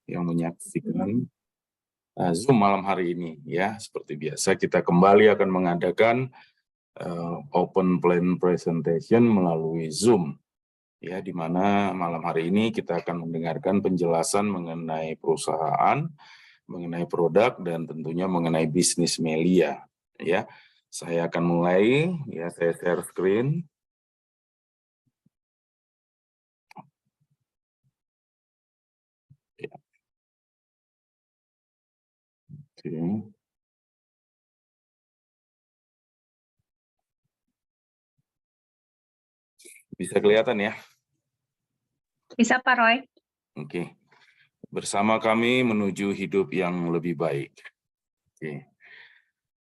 yang menyaksikan Zoom malam hari ini ya. Seperti biasa kita kembali akan mengadakan open plan presentation melalui Zoom ya, di mana malam hari ini kita akan mendengarkan penjelasan mengenai perusahaan, mengenai produk, dan tentunya mengenai bisnis Melia ya. Saya akan mulai ya, saya share screen. Ya. Oke. Bisa kelihatan ya? Bisa Pak Roy. Oke. Bersama kami menuju hidup yang lebih baik.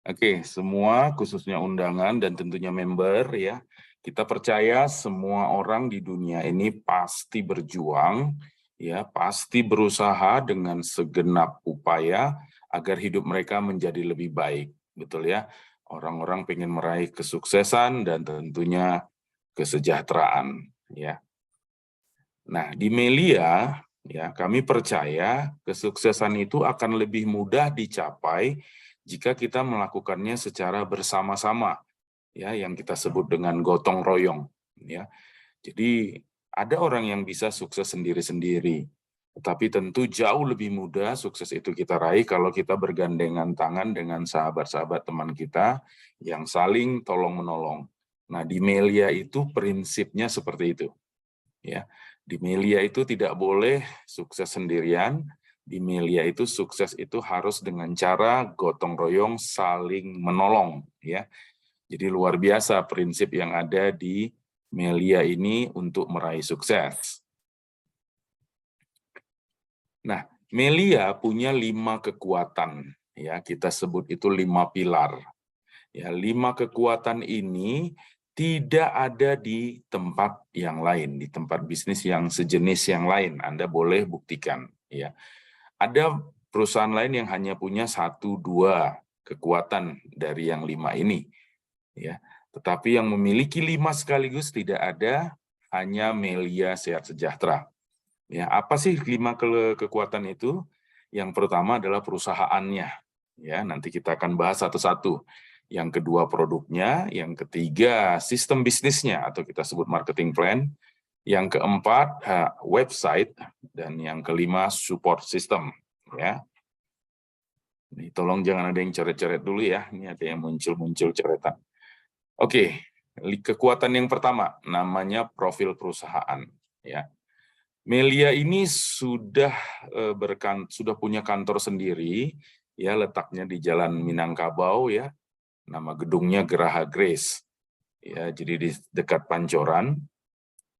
Oke, semua khususnya undangan dan tentunya member ya. Kita percaya semua orang di dunia ini pasti berjuang ya, pasti berusaha dengan segenap upaya agar hidup mereka menjadi lebih baik. Betul ya? Orang-orang pengen meraih kesuksesan dan tentunya kesejahteraan ya. Nah, di Melia ya, kami percaya kesuksesan itu akan lebih mudah dicapai jika kita melakukannya secara bersama-sama ya, yang kita sebut dengan gotong royong ya. Jadi ada orang yang bisa sukses sendiri-sendiri, tetapi tentu jauh lebih mudah sukses itu kita raih kalau kita bergandengan tangan dengan sahabat-sahabat teman kita yang saling tolong-menolong. Nah, di Melia itu prinsipnya seperti itu. Ya, di Melia itu tidak boleh sukses sendirian. Di Melia itu sukses itu harus dengan cara gotong royong saling menolong ya. Jadi luar biasa prinsip yang ada di Melia ini untuk meraih sukses. Nah, Melia punya 5 kekuatan ya, kita sebut itu 5 pilar. Ya, 5 kekuatan ini tidak ada di tempat yang lain, di tempat bisnis yang sejenis yang lain. Anda boleh buktikan ya. Ada perusahaan lain yang hanya punya 1-2 kekuatan dari yang 5 ini ya. Tetapi yang memiliki 5 sekaligus tidak ada, hanya Melia Sehat Sejahtera. Ya, apa sih 5 kekuatan itu? Yang pertama adalah perusahaannya. Ya, nanti kita akan bahas satu-satu. Yang kedua produknya, yang ketiga sistem bisnisnya atau kita sebut marketing plan, yang keempat website, dan yang kelima support system ya. Ini tolong jangan ada yang coret-coret dulu ya, ini ada yang muncul-muncul coretan. Oke, kekuatan yang pertama namanya profil perusahaan ya. Melia ini sudah punya kantor sendiri ya, letaknya di Jalan Minangkabau ya. Nama gedungnya Geraha Grace. Ya, jadi di dekat Pancoran.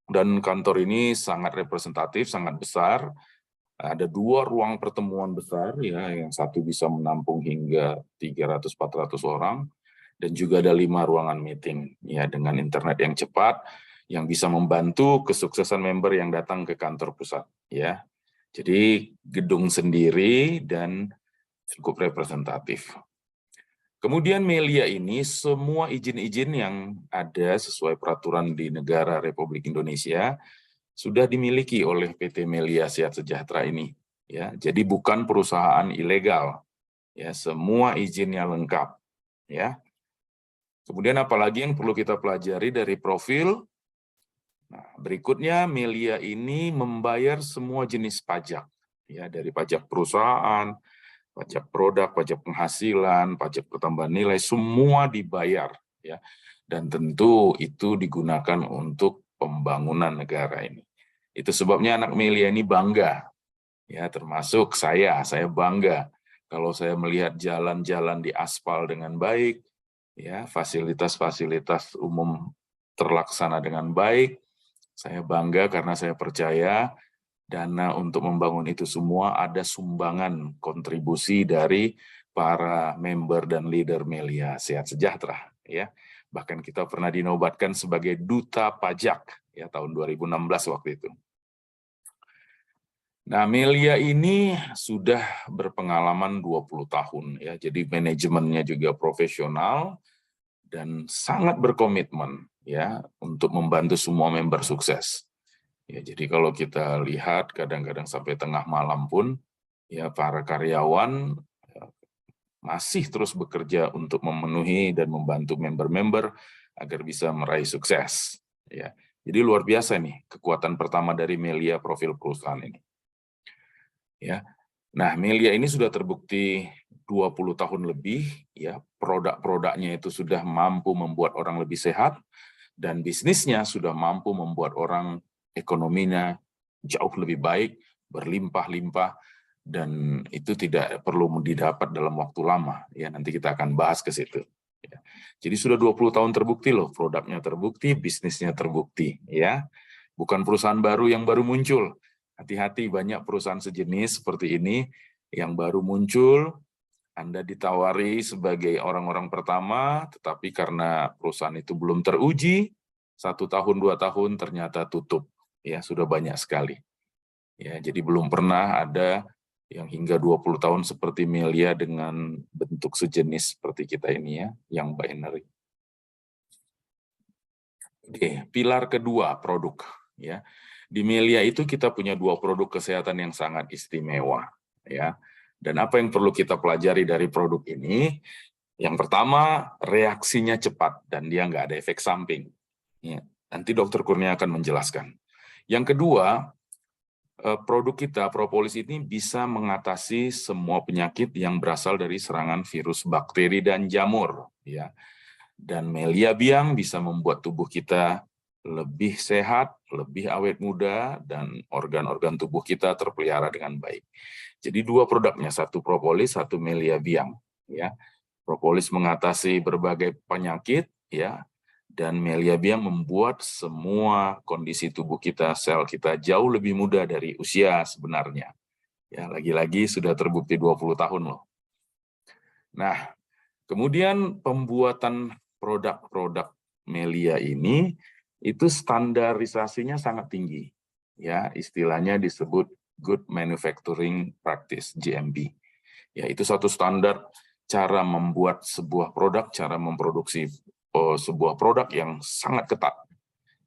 Dan kantor ini sangat representatif, sangat besar. Ada 2 ruang pertemuan besar ya, yang satu bisa menampung hingga 300-400 orang, dan juga ada 5 ruangan meeting ya dengan internet yang cepat yang bisa membantu kesuksesan member yang datang ke kantor pusat ya. Jadi gedung sendiri dan cukup representatif. Kemudian Melia ini semua izin-izin yang ada sesuai peraturan di negara Republik Indonesia sudah dimiliki oleh PT Melia Sehat Sejahtera ini ya. Jadi bukan perusahaan ilegal. Ya, semua izinnya lengkap ya. Kemudian apalagi yang perlu kita pelajari dari profil? Nah, berikutnya Melia ini membayar semua jenis pajak ya, dari pajak perusahaan, pajak produk, pajak penghasilan, pajak pertambahan nilai, semua dibayar ya. Dan tentu itu digunakan untuk pembangunan negara ini. Itu sebabnya anak Melia ini bangga ya, termasuk saya bangga kalau saya melihat jalan-jalan di aspal dengan baik ya, fasilitas-fasilitas umum terlaksana dengan baik. Saya bangga karena saya percaya dana untuk membangun itu semua ada sumbangan kontribusi dari para member dan leader Melia Sehat Sejahtera ya. Bahkan kita pernah dinobatkan sebagai duta pajak ya tahun 2016 waktu itu. Nah, Melia ini sudah berpengalaman 20 tahun ya. Jadi manajemennya juga profesional dan sangat berkomitmen ya untuk membantu semua member sukses. Ya, jadi kalau kita lihat kadang-kadang sampai tengah malam pun, ya para karyawan masih terus bekerja untuk memenuhi dan membantu member-member agar bisa meraih sukses. Ya, jadi luar biasa nih kekuatan pertama dari Melia profil perusahaan ini. Ya, nah Melia ini sudah terbukti 20 tahun lebih, ya produk-produknya itu sudah mampu membuat orang lebih sehat dan bisnisnya sudah mampu membuat orang ekonominya jauh lebih baik, berlimpah-limpah, dan itu tidak perlu didapat dalam waktu lama. Ya, nanti kita akan bahas ke situ. Ya. Jadi sudah 20 tahun terbukti loh, produknya terbukti, bisnisnya terbukti. Ya, bukan perusahaan baru yang baru muncul. Hati-hati, banyak perusahaan sejenis seperti ini yang baru muncul, Anda ditawari sebagai orang-orang pertama, tetapi karena perusahaan itu belum teruji, 1 tahun, 2 tahun ternyata tutup. Ya, sudah banyak sekali. Ya, jadi belum pernah ada yang hingga 20 tahun seperti Melia dengan bentuk sejenis seperti kita ini ya, yang binary. Oke, pilar kedua produk ya. Di Melia itu kita punya 2 produk kesehatan yang sangat istimewa ya. Dan apa yang perlu kita pelajari dari produk ini? Yang pertama, reaksinya cepat dan dia nggak ada efek samping. Ya, nanti Dokter Kurnia akan menjelaskan. Yang kedua, produk kita, propolis ini bisa mengatasi semua penyakit yang berasal dari serangan virus, bakteri, dan jamur. Ya. Dan Melia Biang bisa membuat tubuh kita lebih sehat, lebih awet muda, dan organ-organ tubuh kita terpelihara dengan baik. Jadi 2 produknya, satu propolis, satu Melia Biang. Ya. Propolis mengatasi berbagai penyakit, ya, dan Melia Biang membuat semua kondisi tubuh kita, sel kita jauh lebih muda dari usia sebenarnya. Ya, lagi-lagi sudah terbukti 20 tahun loh. Nah, kemudian pembuatan produk-produk Melia ini itu standarisasinya sangat tinggi. Ya, istilahnya disebut Good Manufacturing Practice, GMP. Ya, itu satu standar cara membuat sebuah produk, cara memproduksi sebuah produk yang sangat ketat.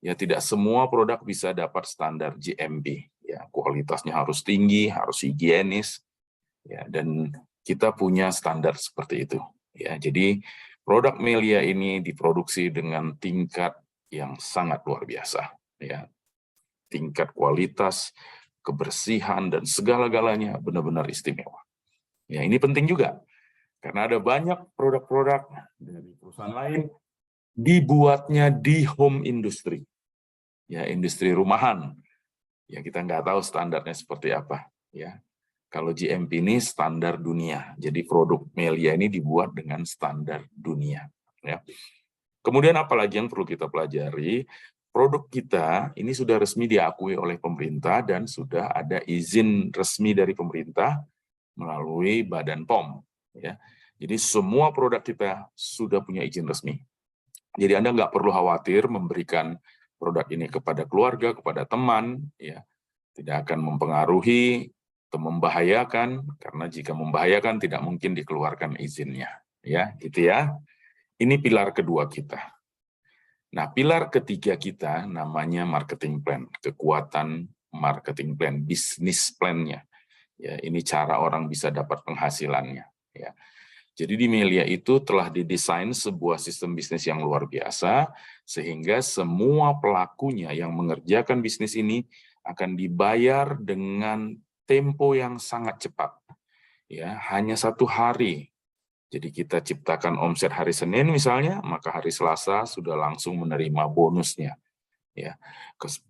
Ya, tidak semua produk bisa dapat standar GMP. Ya, kualitasnya harus tinggi, harus higienis. Ya, dan kita punya standar seperti itu. Ya, jadi produk Melia ini diproduksi dengan tingkat yang sangat luar biasa. Ya, tingkat kualitas, kebersihan, dan segala-galanya benar-benar istimewa. Ya, ini penting juga. Karena ada banyak produk-produk dari perusahaan lain dibuatnya di home industry. Ya, industri rumahan. Ya, kita nggak tahu standarnya seperti apa. Ya, kalau GMP ini standar dunia. Jadi produk Melia ini dibuat dengan standar dunia. Ya. Kemudian apalagi yang perlu kita pelajari? Produk kita ini sudah resmi diakui oleh pemerintah dan sudah ada izin resmi dari pemerintah melalui Badan POM. Ya. Jadi semua produk kita sudah punya izin resmi. Jadi Anda nggak perlu khawatir memberikan produk ini kepada keluarga, kepada teman, ya tidak akan mempengaruhi atau membahayakan, karena jika membahayakan tidak mungkin dikeluarkan izinnya. Ya, gitu ya. Ini pilar kedua kita. Nah, pilar ketiga kita namanya marketing plan, kekuatan marketing plan, bisnis plan-nya. Ya, ini cara orang bisa dapat penghasilannya. Ya. Jadi di Melia itu telah didesain sebuah sistem bisnis yang luar biasa, sehingga semua pelakunya yang mengerjakan bisnis ini akan dibayar dengan tempo yang sangat cepat. Ya, hanya 1 hari. Jadi kita ciptakan omset hari Senin misalnya, maka hari Selasa sudah langsung menerima bonusnya. Ya.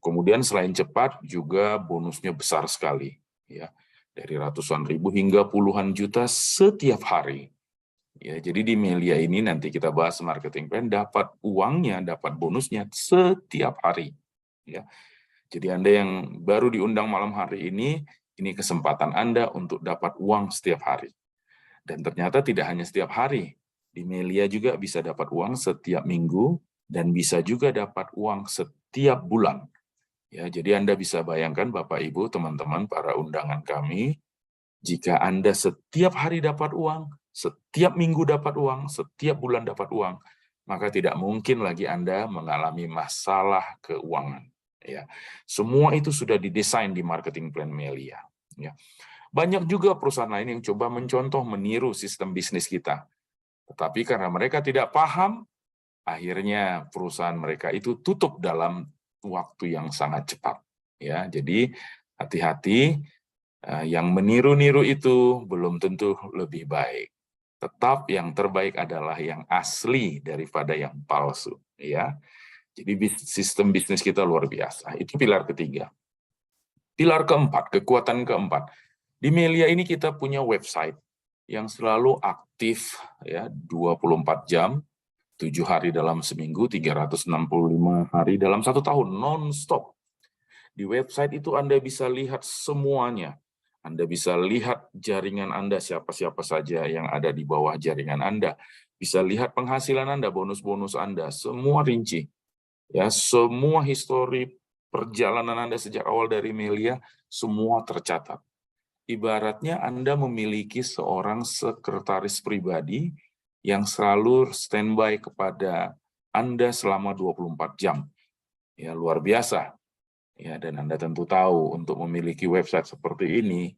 Kemudian selain cepat juga bonusnya besar sekali. Ya. Dari ratusan ribu hingga puluhan juta setiap hari. Ya, jadi di Melia ini nanti kita bahas marketing plan, dapat uangnya, dapat bonusnya setiap hari. Ya. Jadi Anda yang baru diundang malam hari ini kesempatan Anda untuk dapat uang setiap hari. Dan ternyata tidak hanya setiap hari, di Melia juga bisa dapat uang setiap minggu dan bisa juga dapat uang setiap bulan. Ya, jadi Anda bisa bayangkan Bapak Ibu, teman-teman, para undangan kami, jika Anda setiap hari dapat uang, setiap minggu dapat uang, setiap bulan dapat uang, maka tidak mungkin lagi Anda mengalami masalah keuangan. Ya, semua itu sudah didesain di marketing plan Melia. Ya. Banyak juga perusahaan lain yang coba mencontoh, meniru sistem bisnis kita. Tetapi karena mereka tidak paham, akhirnya perusahaan mereka itu tutup dalam waktu yang sangat cepat. Ya, jadi hati-hati, yang meniru-niru itu belum tentu lebih baik. Tetap yang terbaik adalah yang asli daripada yang palsu. Ya, jadi sistem bisnis kita luar biasa. Itu pilar ketiga. Pilar keempat, kekuatan keempat. Di Melia ini kita punya website yang selalu aktif ya 24 jam, 7 hari dalam seminggu, 365 hari dalam 1 tahun, non-stop. Di website itu Anda bisa lihat semuanya. Anda bisa lihat jaringan Anda, siapa-siapa saja yang ada di bawah jaringan Anda. Bisa lihat penghasilan Anda, bonus-bonus Anda, semua rinci. Ya, semua histori perjalanan Anda sejak awal dari Melia, semua tercatat. Ibaratnya Anda memiliki seorang sekretaris pribadi yang selalu standby kepada Anda selama 24 jam. Ya, luar biasa. Ya, dan Anda tentu tahu untuk memiliki website seperti ini,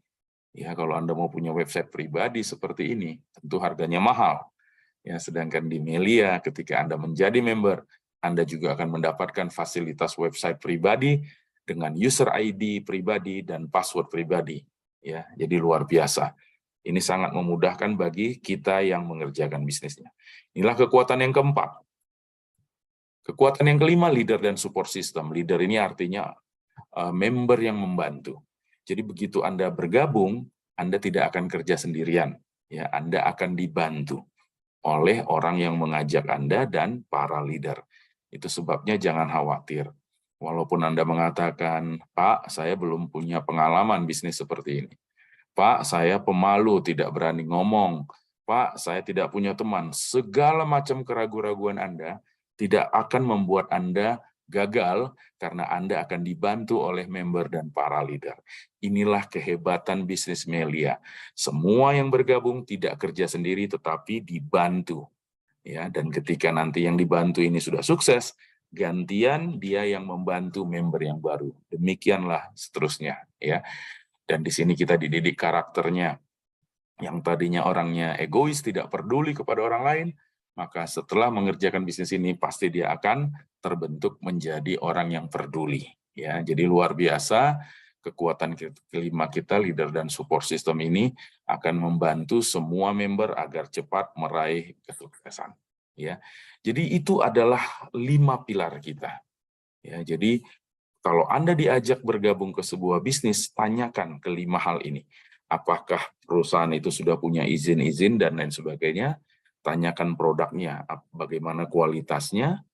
ya kalau Anda mau punya website pribadi seperti ini, tentu harganya mahal. Ya, sedangkan di Melia ketika Anda menjadi member, Anda juga akan mendapatkan fasilitas website pribadi dengan user ID pribadi dan password pribadi. Ya, jadi luar biasa. Ini sangat memudahkan bagi kita yang mengerjakan bisnisnya. Inilah kekuatan yang keempat. Kekuatan yang kelima, leader dan support system. Leader ini artinya member yang membantu. Jadi begitu Anda bergabung, Anda tidak akan kerja sendirian. Ya, Anda akan dibantu oleh orang yang mengajak Anda dan para leader. Itu sebabnya jangan khawatir. Walaupun Anda mengatakan, Pak, saya belum punya pengalaman bisnis seperti ini. Pak, saya pemalu, tidak berani ngomong. Pak, saya tidak punya teman. Segala macam keraguan-raguan Anda tidak akan membuat Anda gagal karena Anda akan dibantu oleh member dan para leader. Inilah kehebatan bisnis Melia. Semua yang bergabung tidak kerja sendiri tetapi dibantu. Ya, dan ketika nanti yang dibantu ini sudah sukses, gantian dia yang membantu member yang baru. Demikianlah seterusnya, ya. Dan di sini kita dididik karakternya. Yang tadinya orangnya egois, tidak peduli kepada orang lain, maka setelah mengerjakan bisnis ini pasti dia akan terbentuk menjadi orang yang peduli. Ya, jadi luar biasa kekuatan kelima kita, leader dan support system ini akan membantu semua member agar cepat meraih kesuksesan. Ya, jadi itu adalah 5 pilar kita. Ya, jadi kalau Anda diajak bergabung ke sebuah bisnis, tanyakan kelima hal ini. Apakah perusahaan itu sudah punya izin-izin dan lain sebagainya? Tanyakan produknya, bagaimana kualitasnya,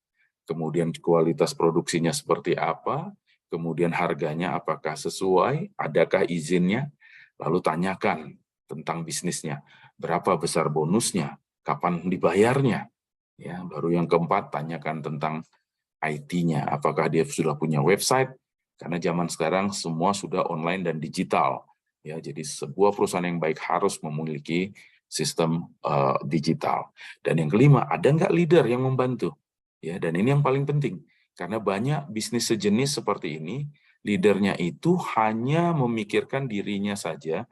kemudian kualitas produksinya seperti apa, kemudian harganya apakah sesuai, adakah izinnya, lalu tanyakan tentang bisnisnya, berapa besar bonusnya, kapan dibayarnya. Ya, baru yang keempat, tanyakan tentang IT-nya, apakah dia sudah punya website, karena zaman sekarang semua sudah online dan digital. Ya, jadi sebuah perusahaan yang baik harus memiliki sistem digital. Dan yang kelima, ada nggak leader yang membantu? Ya, dan ini yang paling penting, karena banyak bisnis sejenis seperti ini, leadernya itu hanya memikirkan dirinya saja.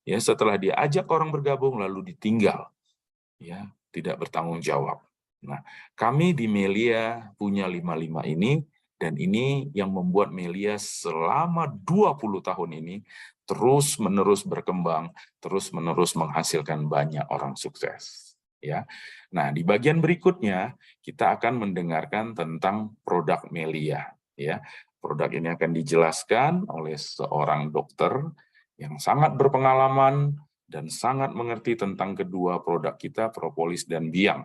Ya, setelah diajak orang bergabung lalu ditinggal, ya tidak bertanggung jawab. Nah, kami di Melia punya 55 ini, dan ini yang membuat Melia selama 20 tahun ini terus-menerus berkembang, terus-menerus menghasilkan banyak orang sukses. Ya, nah di bagian berikutnya kita akan mendengarkan tentang produk Melia. Ya, produk ini akan dijelaskan oleh seorang dokter yang sangat berpengalaman dan sangat mengerti tentang kedua produk kita, propolis dan biang.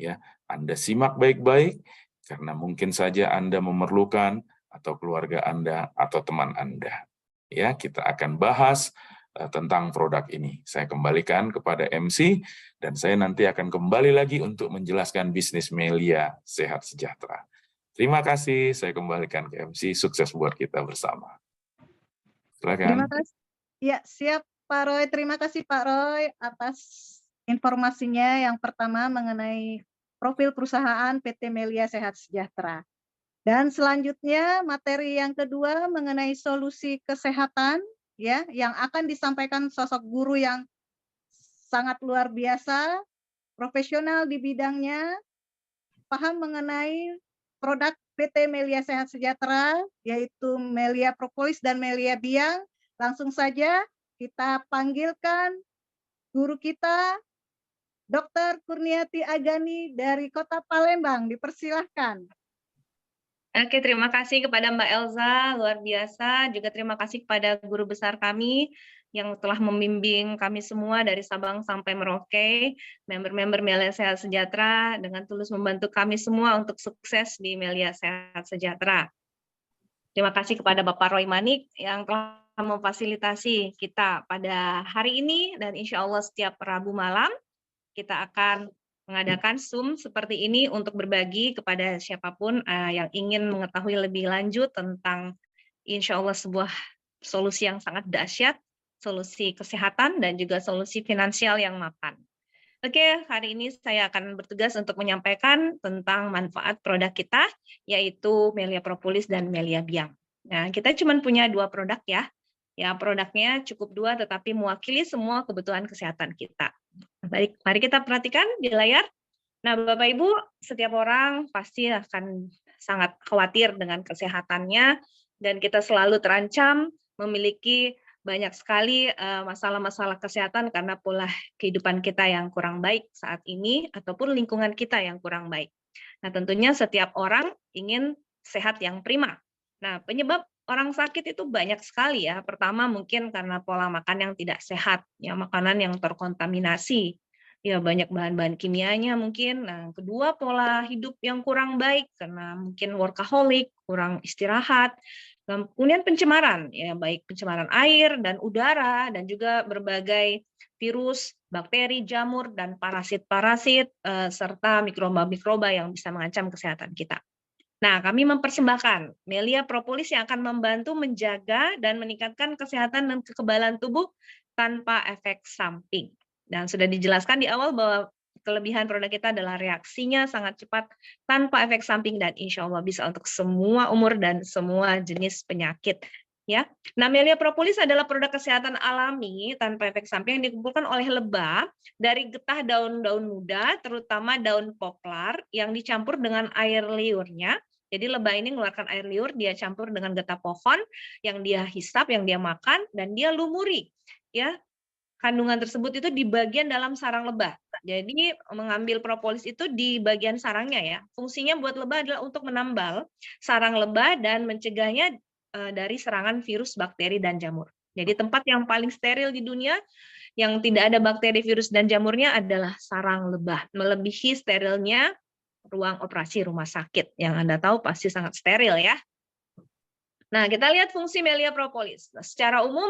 Ya, Anda simak baik-baik karena mungkin saja Anda memerlukan atau keluarga Anda atau teman Anda. Ya, kita akan bahas tentang produk ini. Saya kembalikan kepada MC dan saya nanti akan kembali lagi untuk menjelaskan bisnis Melia Sehat Sejahtera. Terima kasih, saya kembalikan ke MC. Sukses buat kita bersama. Terima Silakan. kasih. Ya, siap Pak Roy. Terima kasih Pak Roy atas informasinya yang pertama mengenai profil perusahaan PT Melia Sehat Sejahtera. Dan selanjutnya materi yang kedua mengenai solusi kesehatan ya yang akan disampaikan sosok guru yang sangat luar biasa, profesional di bidangnya, paham mengenai produk PT Melia Sehat Sejahtera yaitu Melia Propolis dan Melia Biang. Langsung saja kita panggilkan guru kita Dr. Kurniati Agani dari Kota Palembang. Dipersilahkan. Oke, terima kasih kepada Mbak Elza, luar biasa. Juga terima kasih kepada guru besar kami yang telah membimbing kami semua dari Sabang sampai Merauke, member-member Melia Sehat Sejahtera, dengan tulus membantu kami semua untuk sukses di Melia Sehat Sejahtera. Terima kasih kepada Bapak Roy Manik yang telah memfasilitasi kita pada hari ini, dan insya Allah setiap Rabu malam kita akan mengadakan Zoom seperti ini untuk berbagi kepada siapapun yang ingin mengetahui lebih lanjut tentang insya Allah sebuah solusi yang sangat dahsyat, solusi kesehatan dan juga solusi finansial yang mapan. Oke, hari ini saya akan bertugas untuk menyampaikan tentang manfaat produk kita, yaitu Melia Propolis dan Melia Biang. Nah, kita cuma punya 2 produk ya. Ya, produknya cukup 2, tetapi mewakili semua kebutuhan kesehatan kita. Baik, mari kita perhatikan di layar. Nah, Bapak Ibu, setiap orang pasti akan sangat khawatir dengan kesehatannya, dan kita selalu terancam memiliki banyak sekali masalah-masalah kesehatan karena pola kehidupan kita yang kurang baik saat ini, ataupun lingkungan kita yang kurang baik. Nah, tentunya setiap orang ingin sehat yang prima. Nah, penyebab orang sakit itu banyak sekali ya. Pertama mungkin karena pola makan yang tidak sehat, ya makanan yang terkontaminasi, ya banyak bahan-bahan kimianya mungkin. Nah, kedua pola hidup yang kurang baik karena mungkin workaholic, kurang istirahat. Kemudian pencemaran, ya baik pencemaran air dan udara dan juga berbagai virus, bakteri, jamur dan parasit-parasit serta mikroba-mikroba yang bisa mengancam kesehatan kita. Nah, kami mempersembahkan Melia Propolis yang akan membantu menjaga dan meningkatkan kesehatan dan kekebalan tubuh tanpa efek samping. Dan sudah dijelaskan di awal bahwa kelebihan produk kita adalah reaksinya sangat cepat tanpa efek samping dan insya Allah bisa untuk semua umur dan semua jenis penyakit. Ya, nah Melia Propolis adalah produk kesehatan alami tanpa efek samping yang dikumpulkan oleh lebah dari getah daun-daun muda, terutama daun poplar yang dicampur dengan air liurnya. Jadi lebah ini mengeluarkan air liur, dia campur dengan getah pohon yang dia hisap, yang dia makan, dan dia lumuri. Ya, kandungan tersebut itu di bagian dalam sarang lebah. Jadi mengambil propolis itu di bagian sarangnya ya. Fungsinya buat lebah adalah untuk menambal sarang lebah dan mencegahnya dari serangan virus, bakteri, dan jamur. Jadi tempat yang paling steril di dunia yang tidak ada bakteri, virus, dan jamurnya adalah sarang lebah. Melebihi sterilnya ruang operasi rumah sakit. Yang Anda tahu pasti sangat steril ya. Nah, kita lihat fungsi Melia Propolis. Nah, secara umum,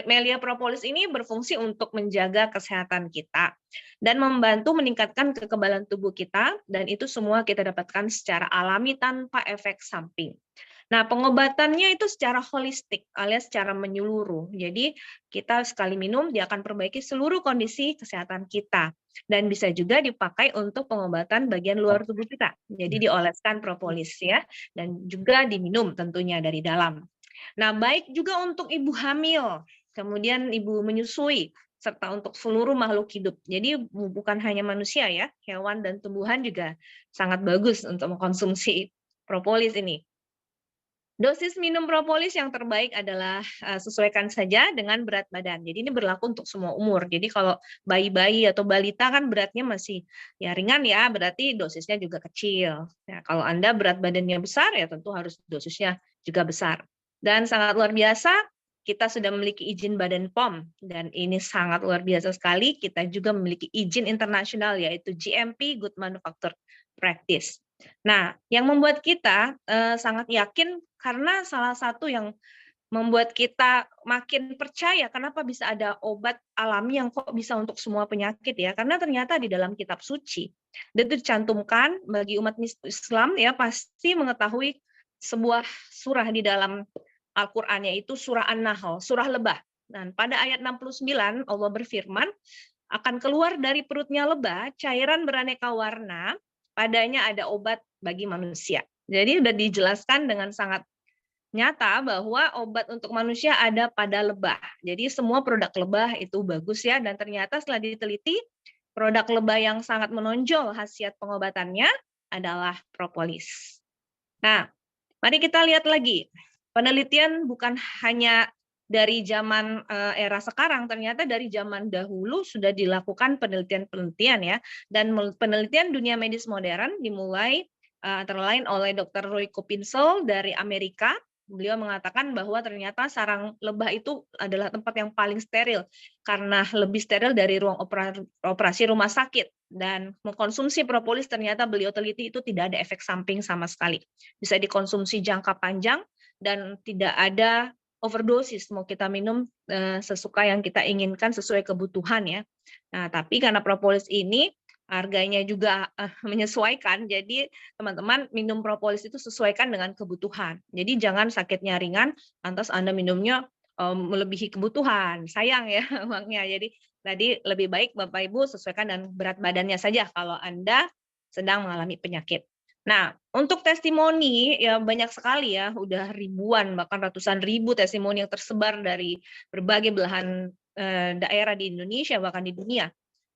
Melia Propolis ini berfungsi untuk menjaga kesehatan kita dan membantu meningkatkan kekebalan tubuh kita, dan itu semua kita dapatkan secara alami tanpa efek samping. Nah, pengobatannya itu secara holistik alias secara menyeluruh. Jadi kita sekali minum dia akan perbaiki seluruh kondisi kesehatan kita dan bisa juga dipakai untuk pengobatan bagian luar tubuh kita. Jadi dioleskan propolis ya dan juga diminum tentunya dari dalam. Nah, baik juga untuk ibu hamil, kemudian ibu menyusui, serta untuk seluruh makhluk hidup. Jadi bukan hanya manusia ya, hewan dan tumbuhan juga sangat bagus untuk mengkonsumsi propolis ini. Dosis minum propolis yang terbaik adalah sesuaikan saja dengan berat badan. Jadi ini berlaku untuk semua umur. Jadi kalau bayi-bayi atau balita kan beratnya masih ya ringan ya, berarti dosisnya juga kecil. Nah, kalau Anda berat badannya besar ya tentu harus dosisnya juga besar. Dan sangat luar biasa, kita sudah memiliki izin Badan POM dan ini sangat luar biasa sekali. Kita juga memiliki izin internasional yaitu GMP Good Manufacture Practice. Nah, yang membuat kita sangat yakin karena salah satu yang membuat kita makin percaya kenapa bisa ada obat alami yang kok bisa untuk semua penyakit ya, karena ternyata di dalam kitab suci dan itu dicantumkan bagi umat Islam ya pasti mengetahui sebuah surah di dalam Al-Qur'an yaitu surah An-Nahl, surah lebah. Dan pada ayat 69 Allah berfirman akan keluar dari perutnya lebah cairan beraneka warna, padanya ada obat bagi manusia. Jadi udah dijelaskan dengan sangat nyata bahwa obat untuk manusia ada pada lebah. Jadi semua produk lebah itu bagus ya, dan ternyata setelah diteliti, produk lebah yang sangat menonjol khasiat pengobatannya adalah propolis. Nah, mari kita lihat lagi. Penelitian bukan hanya dari zaman era sekarang, ternyata dari zaman dahulu sudah dilakukan penelitian-penelitian ya. Dan penelitian dunia medis modern dimulai antara lain oleh Dr. Roy Kupinsel dari Amerika. Beliau mengatakan bahwa ternyata sarang lebah itu adalah tempat yang paling steril karena lebih steril dari ruang operasi rumah sakit, dan mengkonsumsi propolis ternyata beliau teliti itu tidak ada efek samping sama sekali. Bisa dikonsumsi jangka panjang dan tidak ada overdosis, mau kita minum sesuka yang kita inginkan sesuai kebutuhan ya. Nah, tapi karena propolis ini harganya juga menyesuaikan, jadi teman-teman minum propolis itu sesuaikan dengan kebutuhan. Jadi jangan sakitnya ringan, lantas Anda minumnya melebihi kebutuhan, sayang ya uangnya. Jadi tadi lebih baik Bapak Ibu sesuaikan dengan berat badannya saja kalau Anda sedang mengalami penyakit. Nah, untuk testimoni ya banyak sekali ya, udah ribuan bahkan ratusan ribu testimoni yang tersebar dari berbagai belahan daerah di Indonesia bahkan di dunia.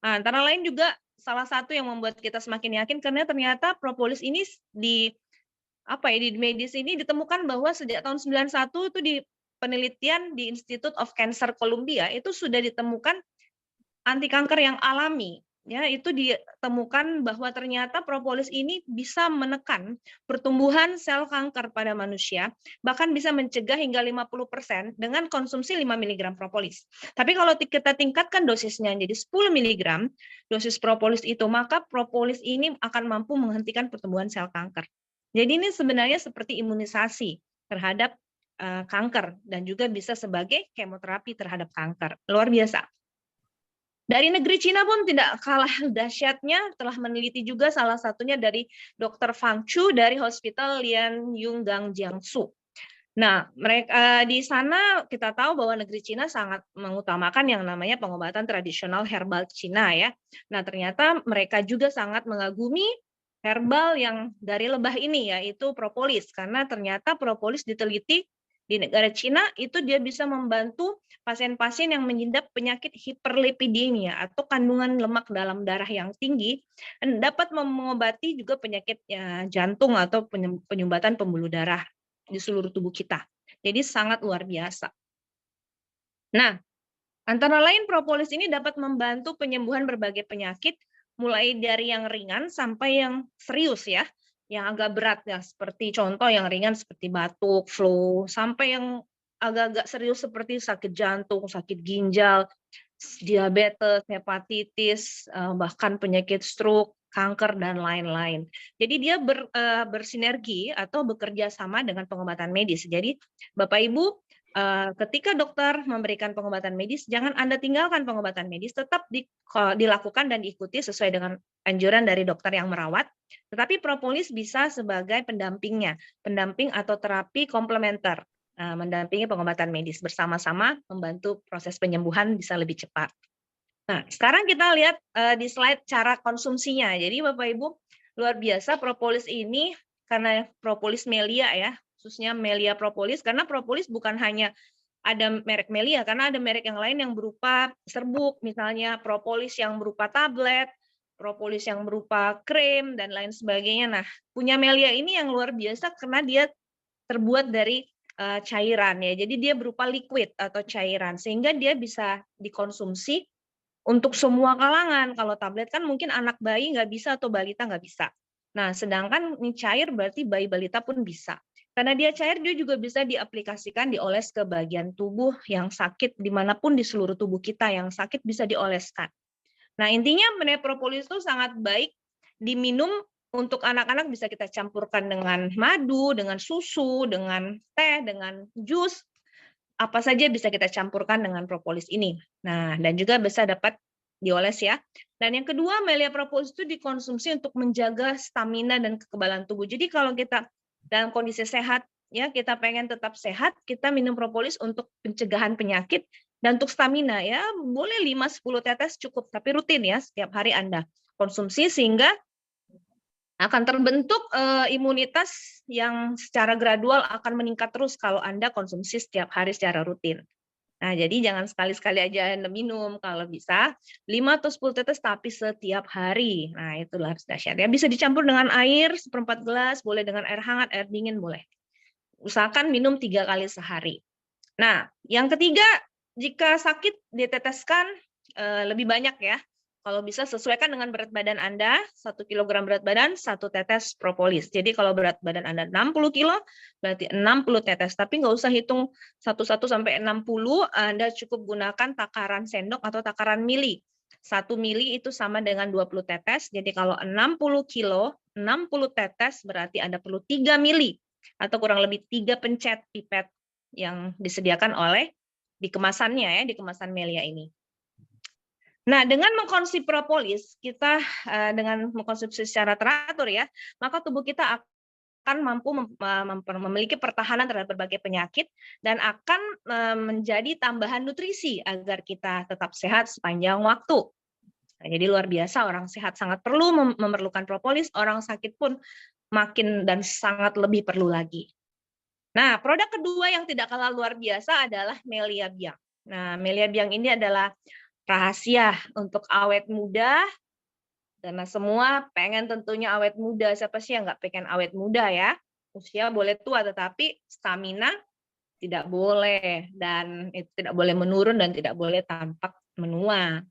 Nah, antara lain juga salah satu yang membuat kita semakin yakin karena ternyata propolis ini di medis ini ditemukan bahwa sejak tahun 91 itu di penelitian di Institute of Cancer Columbia itu sudah ditemukan anti kanker yang alami. Ya, itu ditemukan bahwa ternyata propolis ini bisa menekan pertumbuhan sel kanker pada manusia, bahkan bisa mencegah hingga 50% dengan konsumsi 5 mg propolis. Tapi kalau kita tingkatkan dosisnya jadi 10 mg dosis propolis itu, maka propolis ini akan mampu menghentikan pertumbuhan sel kanker. Jadi ini sebenarnya seperti imunisasi terhadap kanker dan juga bisa sebagai kemoterapi terhadap kanker. Luar biasa. Dari negeri Cina pun tidak kalah dahsyatnya, telah meneliti juga salah satunya dari Dr. Fang Chu dari Hospital Lian Yunggang Jiangsu. Nah, mereka di sana kita tahu bahwa negeri Cina sangat mengutamakan yang namanya pengobatan tradisional herbal Cina ya. Nah, ternyata mereka juga sangat mengagumi herbal yang dari lebah ini yaitu propolis, karena ternyata propolis diteliti di negara Cina itu dia bisa membantu pasien-pasien yang mengidap penyakit hiperlipidemia atau kandungan lemak dalam darah yang tinggi, dan dapat mengobati juga penyakit jantung atau penyumbatan pembuluh darah di seluruh tubuh kita. Jadi sangat luar biasa. Nah, antara lain propolis ini dapat membantu penyembuhan berbagai penyakit, mulai dari yang ringan sampai yang serius ya, yang agak berat ya, seperti contoh yang ringan seperti batuk, flu, sampai yang agak-agak serius seperti sakit jantung, sakit ginjal, diabetes, hepatitis, bahkan penyakit stroke, kanker, dan lain-lain. Jadi dia bersinergi atau bekerja sama dengan pengobatan medis. Jadi Bapak Ibu, ketika dokter memberikan pengobatan medis, jangan Anda tinggalkan pengobatan medis, tetap dilakukan dan diikuti sesuai dengan anjuran dari dokter yang merawat. Tetapi propolis bisa sebagai pendampingnya, pendamping atau terapi komplementer, mendampingi pengobatan medis bersama-sama membantu proses penyembuhan bisa lebih cepat. Nah, sekarang kita lihat di slide cara konsumsinya. Jadi Bapak Ibu, luar biasa propolis ini karena propolis Melia ya, khususnya Melia propolis, karena propolis bukan hanya ada merek Melia, karena ada merek yang lain yang berupa serbuk, misalnya propolis yang berupa tablet, propolis yang berupa krim, dan lain sebagainya. Nah, punya Melia ini yang luar biasa karena dia terbuat dari cairan ya, jadi dia berupa liquid atau cairan, sehingga dia bisa dikonsumsi untuk semua kalangan. Kalau tablet kan mungkin anak bayi nggak bisa atau balita nggak bisa. Nah, sedangkan ini cair berarti bayi balita pun bisa. Karena dia cair, dia juga bisa diaplikasikan, dioles ke bagian tubuh yang sakit, dimanapun di seluruh tubuh kita yang sakit bisa dioleskan. Nah, intinya propolis itu sangat baik diminum. Untuk anak-anak bisa kita campurkan dengan madu, dengan susu, dengan teh, dengan jus, apa saja bisa kita campurkan dengan propolis ini. Nah, dan juga bisa dapat dioles ya. Dan yang kedua, Melia propolis itu dikonsumsi untuk menjaga stamina dan kekebalan tubuh. Jadi kalau kita dalam kondisi sehat, ya kita pengen tetap sehat, kita minum propolis untuk pencegahan penyakit, dan untuk stamina ya boleh 5-10 tetes cukup, tapi rutin ya setiap hari Anda konsumsi sehingga Akan terbentuk imunitas yang secara gradual akan meningkat terus kalau Anda konsumsi setiap hari secara rutin. Nah, jadi jangan sekali-sekali aja Anda minum, kalau bisa 5 atau 10 tetes tapi setiap hari. Nah, itulah harus dahsyat ya. Bisa dicampur dengan air 1/4 gelas, boleh dengan air hangat, air dingin boleh. Usahakan minum 3 kali sehari. Nah, yang ketiga, jika sakit diteteskan lebih banyak ya. Kalau bisa sesuaikan dengan berat badan Anda, 1 kilogram berat badan, 1 tetes propolis. Jadi kalau berat badan Anda 60 kilo, berarti 60 tetes. Tapi nggak usah hitung 11 sampai 60, Anda cukup gunakan takaran sendok atau takaran mili. 1 mili itu sama dengan 20 tetes. Jadi kalau 60 kilo, 60 tetes berarti Anda perlu 3 mili atau kurang lebih 3 pencet pipet yang disediakan oleh di kemasannya ya, di kemasan Melia ini. Nah, dengan mengkonsumsi propolis, kita dengan mengkonsumsi secara teratur ya, maka tubuh kita akan mampu memiliki pertahanan terhadap berbagai penyakit dan akan menjadi tambahan nutrisi agar kita tetap sehat sepanjang waktu. Nah, jadi luar biasa, orang sehat sangat perlu memerlukan propolis, orang sakit pun makin dan sangat lebih perlu lagi. Nah, produk kedua yang tidak kalah luar biasa adalah Melia Biang. Nah, Melia Biang ini adalah rahasia untuk awet muda, karena semua pengen tentunya awet muda. Siapa sih yang nggak pengen awet muda ya? Usia boleh tua, tetapi stamina tidak boleh. Dan itu tidak boleh menurun dan tidak boleh tampak menua.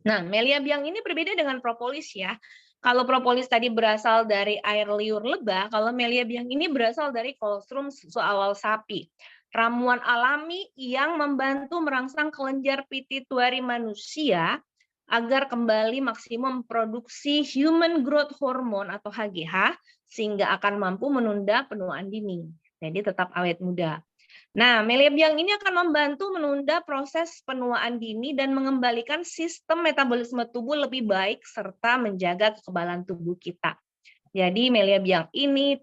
Nah, Melia Biang ini berbeda dengan propolis ya. Kalau propolis tadi berasal dari air liur lebah, kalau Melia Biang ini berasal dari kolostrum susu awal sapi. Ramuan alami yang membantu merangsang kelenjar pituitari manusia agar kembali maksimum produksi human growth hormone atau HGH sehingga akan mampu menunda penuaan dini. Jadi tetap awet muda. Nah, Melia Biang ini akan membantu menunda proses penuaan dini dan mengembalikan sistem metabolisme tubuh lebih baik serta menjaga kekebalan tubuh kita. Jadi Melia Biang ini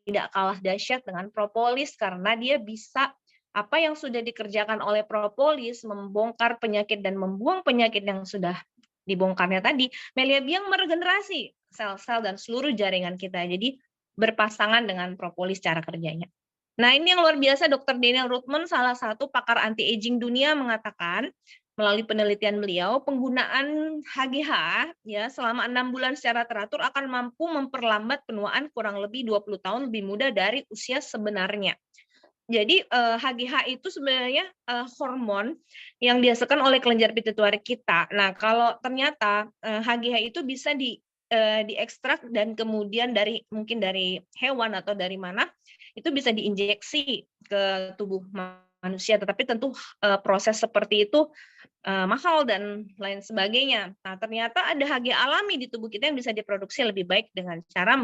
tidak kalah dahsyat dengan propolis karena dia bisa apa yang sudah dikerjakan oleh propolis membongkar penyakit dan membuang penyakit yang sudah dibongkarnya tadi. Melia Biang meregenerasi sel-sel dan seluruh jaringan kita. Jadi berpasangan dengan propolis cara kerjanya. Nah, ini yang luar biasa, Dr. Daniel Ruthman, salah satu pakar anti-aging dunia, mengatakan melalui penelitian beliau, penggunaan HGH ya selama 6 bulan secara teratur akan mampu memperlambat penuaan kurang lebih 20 tahun lebih muda dari usia sebenarnya. Jadi HGH itu sebenarnya hormon yang dihasilkan oleh kelenjar pituitari kita. Nah, kalau ternyata HGH itu bisa diekstrak dan kemudian mungkin dari hewan atau dari mana, itu bisa diinjeksi ke tubuh manusia, tetapi tentu proses seperti itu mahal dan lain sebagainya. Nah, ternyata ada HGH alami di tubuh kita yang bisa diproduksi lebih baik dengan cara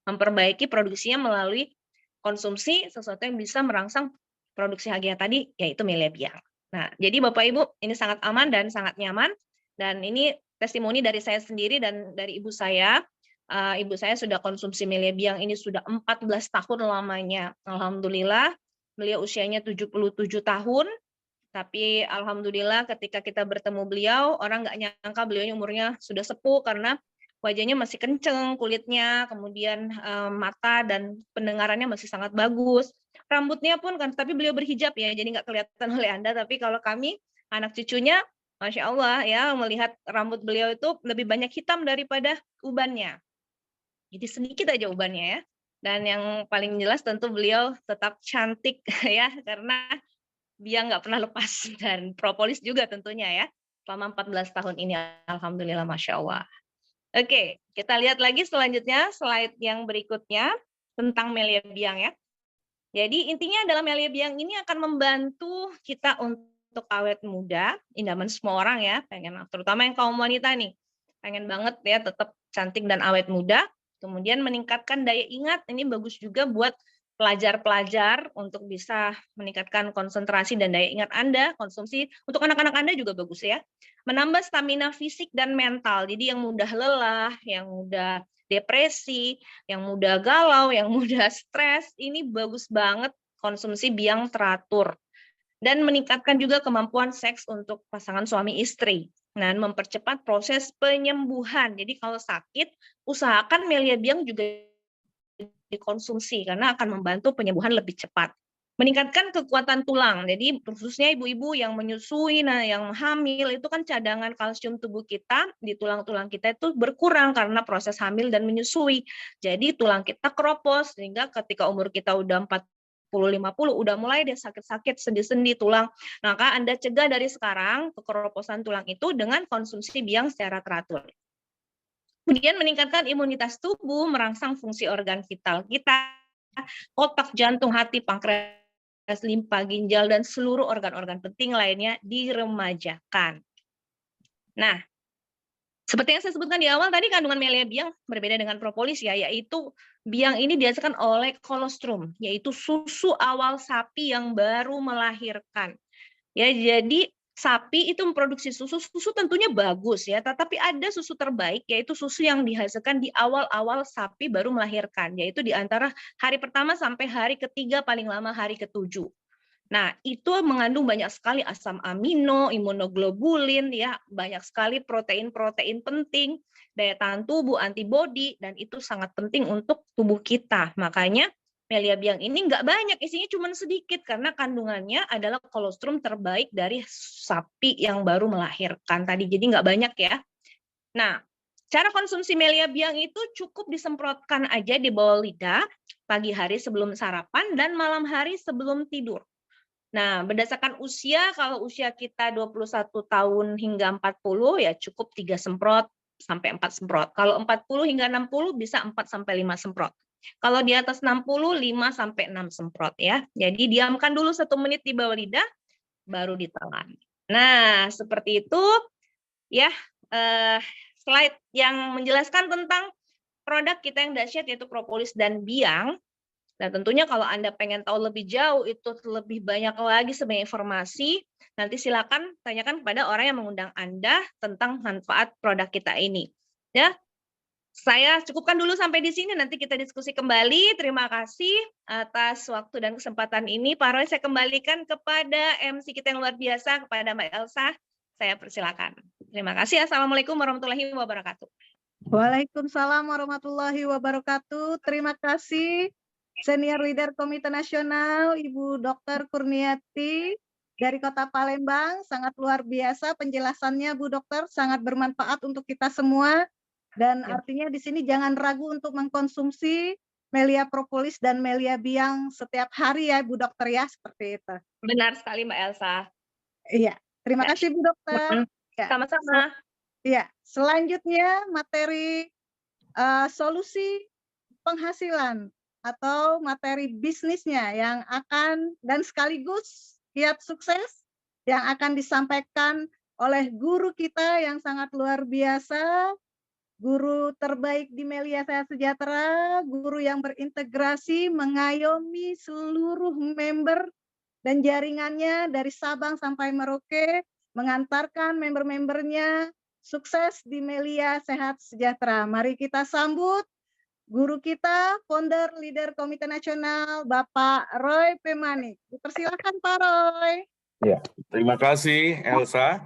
memperbaiki produksinya melalui konsumsi sesuatu yang bisa merangsang produksi HGH tadi, yaitu Melia Biang. Nah, jadi Bapak Ibu, ini sangat aman dan sangat nyaman, dan ini testimoni dari saya sendiri dan dari ibu saya. Ibu saya sudah konsumsi Melia Biang ini sudah 14 tahun lamanya. Alhamdulillah, beliau usianya 77 tahun, tapi alhamdulillah ketika kita bertemu beliau, orang nggak nyangka beliau umurnya sudah sepuh karena wajahnya masih kenceng, kulitnya, kemudian mata dan pendengarannya masih sangat bagus. Rambutnya pun kan, tapi beliau berhijab ya, jadi nggak kelihatan oleh Anda. Tapi kalau kami, anak cucunya, Masya Allah ya, melihat rambut beliau itu lebih banyak hitam daripada ubannya. Jadi sedikit aja ubannya ya. Dan yang paling jelas tentu beliau tetap cantik ya, karena Biang nggak pernah lepas. Dan propolis juga tentunya ya, selama 14 tahun ini, alhamdulillah, Masya Allah. Oke, kita lihat lagi selanjutnya, slide yang berikutnya tentang Melia Biang ya. Jadi intinya adalah Melia Biang ini akan membantu kita untuk awet muda, idaman semua orang ya, pengen, terutama yang kaum wanita nih, pengen banget ya tetap cantik dan awet muda, kemudian meningkatkan daya ingat, ini bagus juga buat pelajar-pelajar untuk bisa meningkatkan konsentrasi dan daya ingat Anda, konsumsi untuk anak-anak Anda juga bagus ya. Menambah stamina fisik dan mental, jadi yang mudah lelah, yang mudah depresi, yang mudah galau, yang mudah stres, ini bagus banget konsumsi Biang teratur. Dan meningkatkan juga kemampuan seks untuk pasangan suami istri. dan mempercepat proses penyembuhan. Jadi kalau sakit, usahakan Melia Biang juga dikonsumsi karena akan membantu penyembuhan lebih cepat. Meningkatkan kekuatan tulang. Jadi khususnya ibu-ibu yang menyusui, nah yang hamil itu kan cadangan kalsium tubuh kita di tulang-tulang kita itu berkurang karena proses hamil dan menyusui. Jadi tulang kita keropos sehingga ketika umur kita udah 40-50 udah mulai deh sakit-sakit sendi-sendi tulang. Maka Anda cegah dari sekarang kekeroposan tulang itu dengan konsumsi biang secara teratur. Kemudian meningkatkan imunitas tubuh, merangsang fungsi organ vital kita, otak, jantung, hati, pankreas, limpa, ginjal, dan seluruh organ-organ penting lainnya diremajakan. Nah, seperti yang saya sebutkan di awal tadi, kandungan Melia Biang berbeda dengan propolis ya, yaitu biang ini dihasilkan oleh kolostrum, yaitu susu awal sapi yang baru melahirkan. Ya, jadi sapi itu memproduksi susu tentunya bagus ya, tetapi ada susu terbaik yaitu susu yang dihasilkan di awal-awal sapi baru melahirkan, yaitu di antara hari pertama sampai hari ketiga, paling lama hari ke-7. Nah, itu mengandung banyak sekali asam amino, imunoglobulin ya, banyak sekali protein-protein penting, daya tahan tubuh, antibodi, dan itu sangat penting untuk tubuh kita. Makanya Melia Biang ini nggak banyak, isinya cuma sedikit karena kandungannya adalah kolostrum terbaik dari sapi yang baru melahirkan tadi. Jadi nggak banyak ya. Nah, cara konsumsi Melia Biang itu cukup disemprotkan aja di bawah lidah pagi hari sebelum sarapan dan malam hari sebelum tidur. Nah, berdasarkan usia, kalau usia kita 21 tahun hingga 40 ya cukup 3 semprot sampai 4 semprot. Kalau 40 hingga 60 bisa 4 sampai 5 semprot. Kalau di atas 60, 5 sampai 6 semprot ya. Jadi diamkan dulu 1 menit di bawah lidah, baru ditelan. Nah, seperti itu ya slide yang menjelaskan tentang produk kita yang dahsyat yaitu propolis dan biang. Nah, tentunya kalau Anda pengen tahu lebih jauh, itu lebih banyak lagi sebenarnya informasi, nanti silakan tanyakan kepada orang yang mengundang Anda tentang manfaat produk kita ini. Ya, saya cukupkan dulu sampai di sini, nanti kita diskusi kembali. Terima kasih atas waktu dan kesempatan ini. Pak Roy, saya kembalikan kepada MC kita yang luar biasa, kepada Mbak Elsa. Saya persilakan. Terima kasih. Assalamualaikum warahmatullahi wabarakatuh. Waalaikumsalam warahmatullahi wabarakatuh. Terima kasih Senior Leader Komite Nasional Ibu Dr. Kurniati dari Kota Palembang. Sangat luar biasa penjelasannya Bu Dokter, sangat bermanfaat untuk kita semua. Dan artinya di sini jangan ragu untuk mengkonsumsi Melia propolis dan Melia Biang setiap hari ya Bu Dokter ya, seperti itu. Benar sekali Mbak Elsa. Iya, terima kasih Bu Dokter. Sama-sama. Ya, selanjutnya materi solusi penghasilan atau materi bisnisnya yang akan dan sekaligus kiat sukses yang akan disampaikan oleh guru kita yang sangat luar biasa, guru terbaik di Melia Sehat Sejahtera, guru yang berintegrasi mengayomi seluruh member dan jaringannya dari Sabang sampai Merauke, mengantarkan member-membernya sukses di Melia Sehat Sejahtera. Mari kita sambut guru kita, founder leader Komite Nasional, Bapak Roy Pemanik. Dipersilakan Pak Roy. Ya, terima kasih Elsa.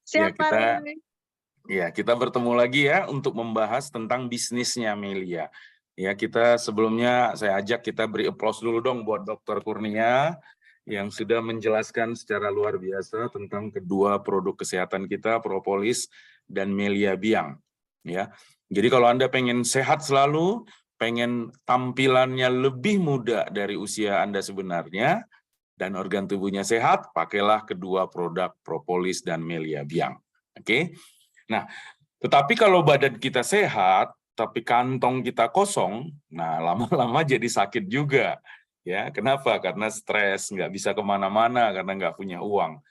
Siapa Roy? Ya, kita bertemu lagi ya untuk membahas tentang bisnisnya Melia. Ya, kita sebelumnya saya ajak kita beri applause dulu dong buat Dr. Kurnia yang sudah menjelaskan secara luar biasa tentang kedua produk kesehatan kita, propolis dan Melia Biang. Ya, jadi kalau Anda pengen sehat selalu, pengen tampilannya lebih muda dari usia Anda sebenarnya, dan organ tubuhnya sehat, pakailah kedua produk propolis dan Melia Biang. Oke? Nah, tetapi kalau badan kita sehat, tapi kantong kita kosong, nah lama-lama jadi sakit juga. Ya, kenapa? Karena stres, nggak bisa kemana-mana karena nggak punya uang.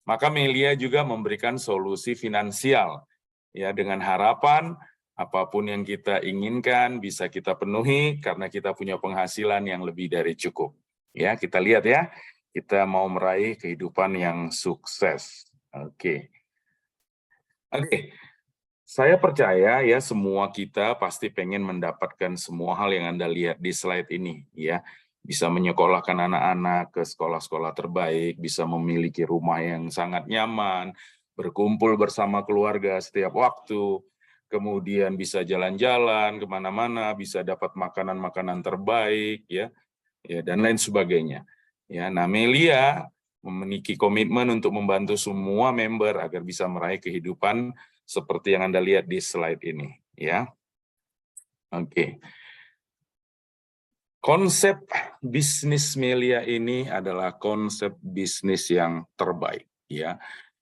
Maka Melia juga memberikan solusi finansial, ya dengan harapan apapun yang kita inginkan bisa kita penuhi karena kita punya penghasilan yang lebih dari cukup. Ya, kita lihat ya, kita mau meraih kehidupan yang sukses. Oke. Saya percaya ya semua kita pasti pengen mendapatkan semua hal yang Anda lihat di slide ini ya. Bisa menyekolahkan anak-anak ke sekolah-sekolah terbaik, bisa memiliki rumah yang sangat nyaman, berkumpul bersama keluarga setiap waktu, kemudian bisa jalan-jalan kemana-mana, bisa dapat makanan-makanan terbaik, ya, dan lain sebagainya. Ya, nah Melia memiliki komitmen untuk membantu semua member agar bisa meraih kehidupan seperti yang Anda lihat di slide ini, ya. Oke. Konsep bisnis Melia ini adalah konsep bisnis yang terbaik, ya.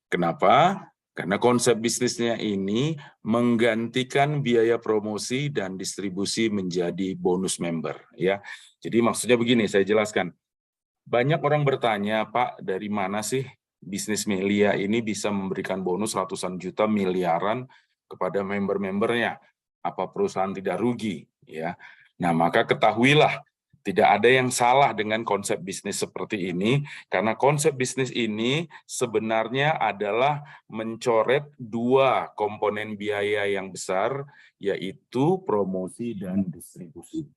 Kenapa? Karena konsep bisnisnya ini menggantikan biaya promosi dan distribusi menjadi bonus member, ya. Jadi maksudnya begini, saya jelaskan. Banyak orang bertanya, Pak, dari mana sih bisnis Melia ini bisa memberikan bonus ratusan juta miliaran kepada member-membernya? Apa perusahaan tidak rugi? Ya. Nah, maka ketahuilah, tidak ada yang salah dengan konsep bisnis seperti ini, karena konsep bisnis ini sebenarnya adalah mencoret dua komponen biaya yang besar, yaitu promosi dan distribusi.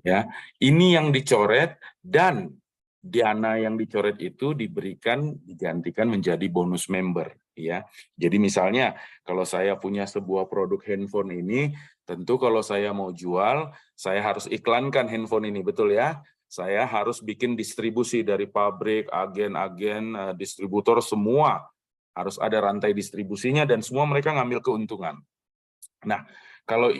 Ya, ini yang dicoret dan dana yang dicoret itu digantikan menjadi bonus member, ya. Jadi misalnya kalau saya punya sebuah produk handphone ini, tentu kalau saya mau jual, saya harus iklankan handphone ini, betul ya? Saya harus bikin distribusi dari pabrik, agen-agen, distributor, semua harus ada rantai distribusinya dan semua mereka ngambil keuntungan. Nah, kalau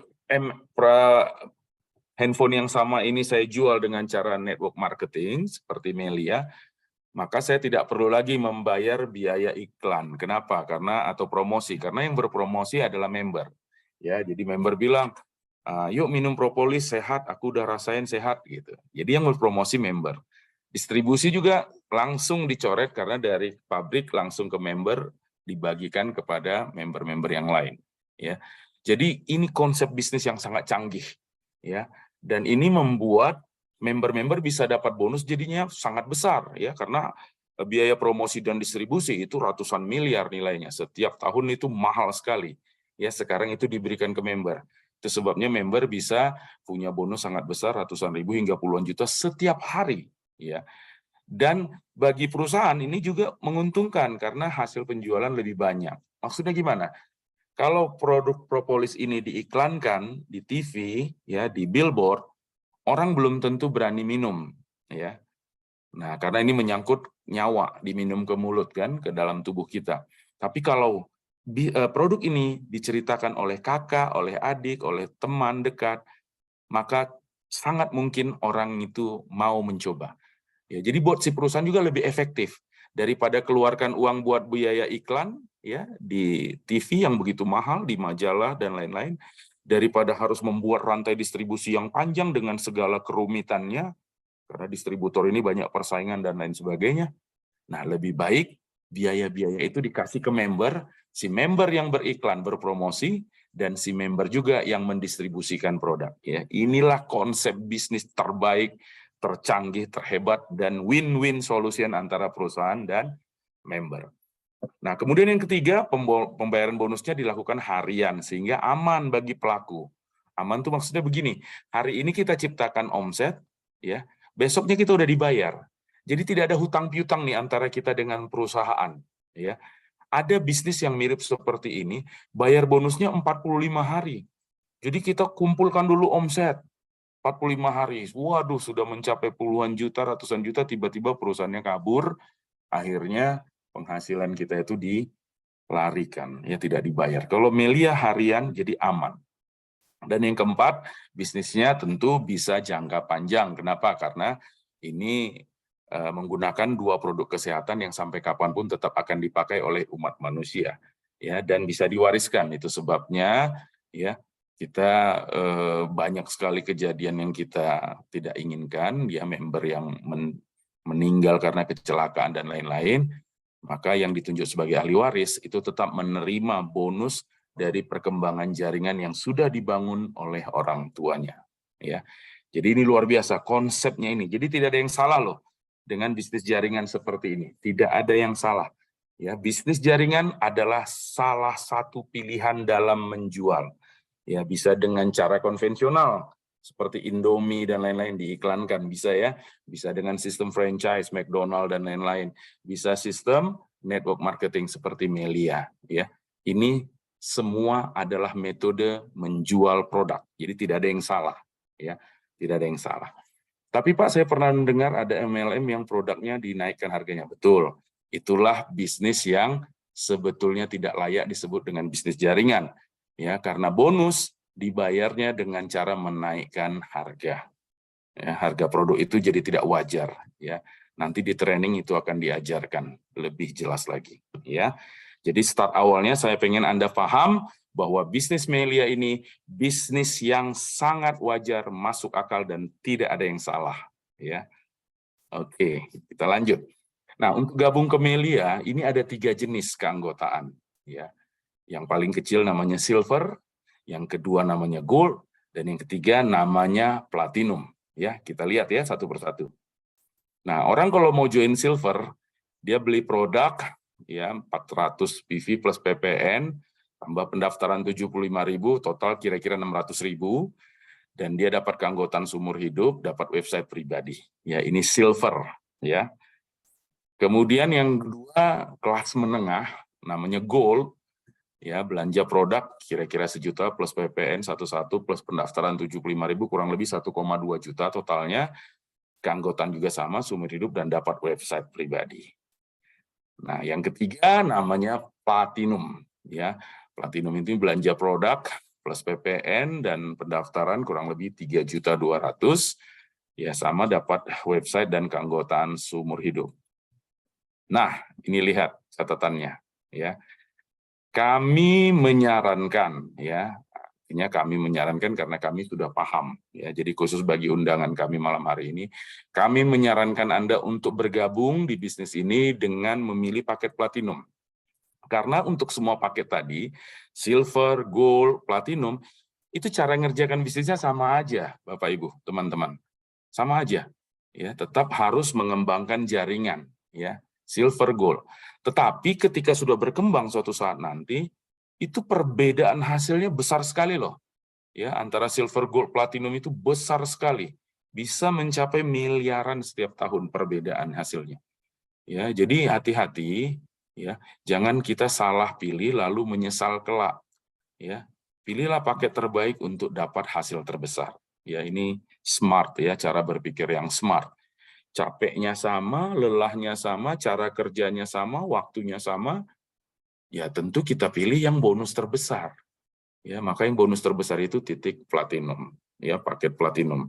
handphone yang sama ini saya jual dengan cara network marketing seperti Melia, maka saya tidak perlu lagi membayar biaya iklan. Kenapa? Atau promosi. Karena yang berpromosi adalah member. Ya, jadi member bilang, yuk minum propolis sehat, aku udah rasain sehat gitu. Jadi yang berpromosi member. Distribusi juga langsung dicoret karena dari pabrik langsung ke member dibagikan kepada member-member yang lain. Ya, jadi ini konsep bisnis yang sangat canggih. Ya. Dan ini membuat member-member bisa dapat bonus jadinya sangat besar, ya, karena biaya promosi dan distribusi itu ratusan miliar nilainya. Setiap tahun itu mahal sekali. Ya, sekarang itu diberikan ke member. Itu sebabnya member bisa punya bonus sangat besar, ratusan ribu hingga puluhan juta setiap hari, ya. Dan bagi perusahaan ini juga menguntungkan karena hasil penjualan lebih banyak. Maksudnya gimana? Kalau produk propolis ini diiklankan di TV, ya, di billboard, orang belum tentu berani minum, ya. Nah, karena ini menyangkut nyawa, diminum ke mulut kan, ke dalam tubuh kita. Tapi kalau produk ini diceritakan oleh kakak, oleh adik, oleh teman dekat, maka sangat mungkin orang itu mau mencoba. Ya, jadi buat si perusahaan juga lebih efektif daripada keluarkan uang buat biaya iklan, ya, di TV yang begitu mahal, di majalah dan lain-lain, daripada harus membuat rantai distribusi yang panjang dengan segala kerumitannya, karena distributor ini banyak persaingan dan lain sebagainya. Nah, lebih baik biaya-biaya itu dikasih ke member, si member yang beriklan, berpromosi, dan si member juga yang mendistribusikan produk. Ya, inilah konsep bisnis terbaik, tercanggih, terhebat, dan win-win solution antara perusahaan dan member. Nah, kemudian yang ketiga, pembayaran bonusnya dilakukan harian, sehingga aman bagi pelaku. Aman tuh maksudnya begini, hari ini kita ciptakan omset, ya, besoknya kita udah dibayar. Jadi tidak ada hutang piutang nih antara kita dengan perusahaan. Ya. Ada bisnis yang mirip seperti ini, bayar bonusnya 45 hari. Jadi kita kumpulkan dulu omset, 45 hari. Waduh, sudah mencapai puluhan juta, ratusan juta, tiba-tiba perusahaannya kabur, akhirnya penghasilan kita itu dilarikan, ya, tidak dibayar. Kalau Melia harian jadi aman. Dan yang keempat, bisnisnya tentu bisa jangka panjang. Kenapa? Karena ini menggunakan dua produk kesehatan yang sampai kapanpun tetap akan dipakai oleh umat manusia, ya, dan bisa diwariskan. Itu sebabnya, ya, kita banyak sekali kejadian yang kita tidak inginkan, ya, member yang meninggal karena kecelakaan dan lain-lain, maka yang ditunjuk sebagai ahli waris itu tetap menerima bonus dari perkembangan jaringan yang sudah dibangun oleh orang tuanya. Ya, jadi ini luar biasa konsepnya ini. Jadi tidak ada yang salah loh dengan bisnis jaringan seperti ini. Tidak ada yang salah. Ya, bisnis jaringan adalah salah satu pilihan dalam menjual. Ya, bisa dengan cara konvensional seperti Indomie dan lain-lain diiklankan, bisa, ya. Bisa dengan sistem franchise, McDonald dan lain-lain. Bisa sistem network marketing seperti Melia, ya. Ini semua adalah metode menjual produk. Jadi tidak ada yang salah, ya. Tidak ada yang salah. Tapi Pak, saya pernah mendengar ada MLM yang produknya dinaikkan harganya. Betul. Itulah bisnis yang sebetulnya tidak layak disebut dengan bisnis jaringan. Ya, karena bonus dibayarnya dengan cara menaikkan harga. Ya, harga produk itu jadi tidak wajar, ya. Nanti di training itu akan diajarkan lebih jelas lagi, ya. Jadi start awalnya saya pengen Anda paham bahwa bisnis Melia ini bisnis yang sangat wajar, masuk akal, dan tidak ada yang salah, ya. Oke, kita lanjut. Nah, untuk gabung ke Melia ini ada 3 jenis keanggotaan, ya. Yang paling kecil namanya silver, yang kedua namanya gold, dan yang ketiga namanya platinum. Ya, kita lihat ya satu persatu. Nah, orang kalau mau join silver, dia beli produk ya 400 PV plus PPN, tambah pendaftaran 75.000, total kira-kira 600.000, dan dia dapat keanggotaan seumur hidup, dapat website pribadi. Ya, ini silver ya. Kemudian yang kedua kelas menengah namanya gold. Ya, belanja produk kira-kira 1 juta plus PPN 11 plus pendaftaran 75.000 kurang lebih 1,2 juta totalnya. Keanggotaan juga sama, seumur hidup, dan dapat website pribadi. Nah, yang ketiga namanya platinum. Ya, platinum itu belanja produk plus PPN dan pendaftaran kurang lebih 3.200.000. Ya, sama dapat website dan keanggotaan seumur hidup. Nah, ini lihat catatannya. Ya. Kami menyarankan, ya, artinya kami menyarankan karena kami sudah paham, ya. Jadi khusus bagi undangan kami malam hari ini, kami menyarankan Anda untuk bergabung di bisnis ini dengan memilih paket platinum. Karena untuk semua paket tadi, silver, gold, platinum, itu cara ngerjakan bisnisnya sama aja, Bapak Ibu, teman-teman. Sama aja. Ya, tetap harus mengembangkan jaringan, ya. Silver, gold. Tetapi ketika sudah berkembang suatu saat nanti, itu perbedaan hasilnya besar sekali loh. Ya, antara silver, gold, platinum itu besar sekali. Bisa mencapai miliaran setiap tahun perbedaan hasilnya. Ya, jadi hati-hati ya, jangan kita salah pilih lalu menyesal kelak. Ya, pilihlah paket terbaik untuk dapat hasil terbesar. Ya, ini smart ya, cara berpikir yang smart. Capeknya sama, lelahnya sama, cara kerjanya sama, waktunya sama, ya tentu kita pilih yang bonus terbesar. Ya, maka yang bonus terbesar itu titik platinum, ya, paket platinum.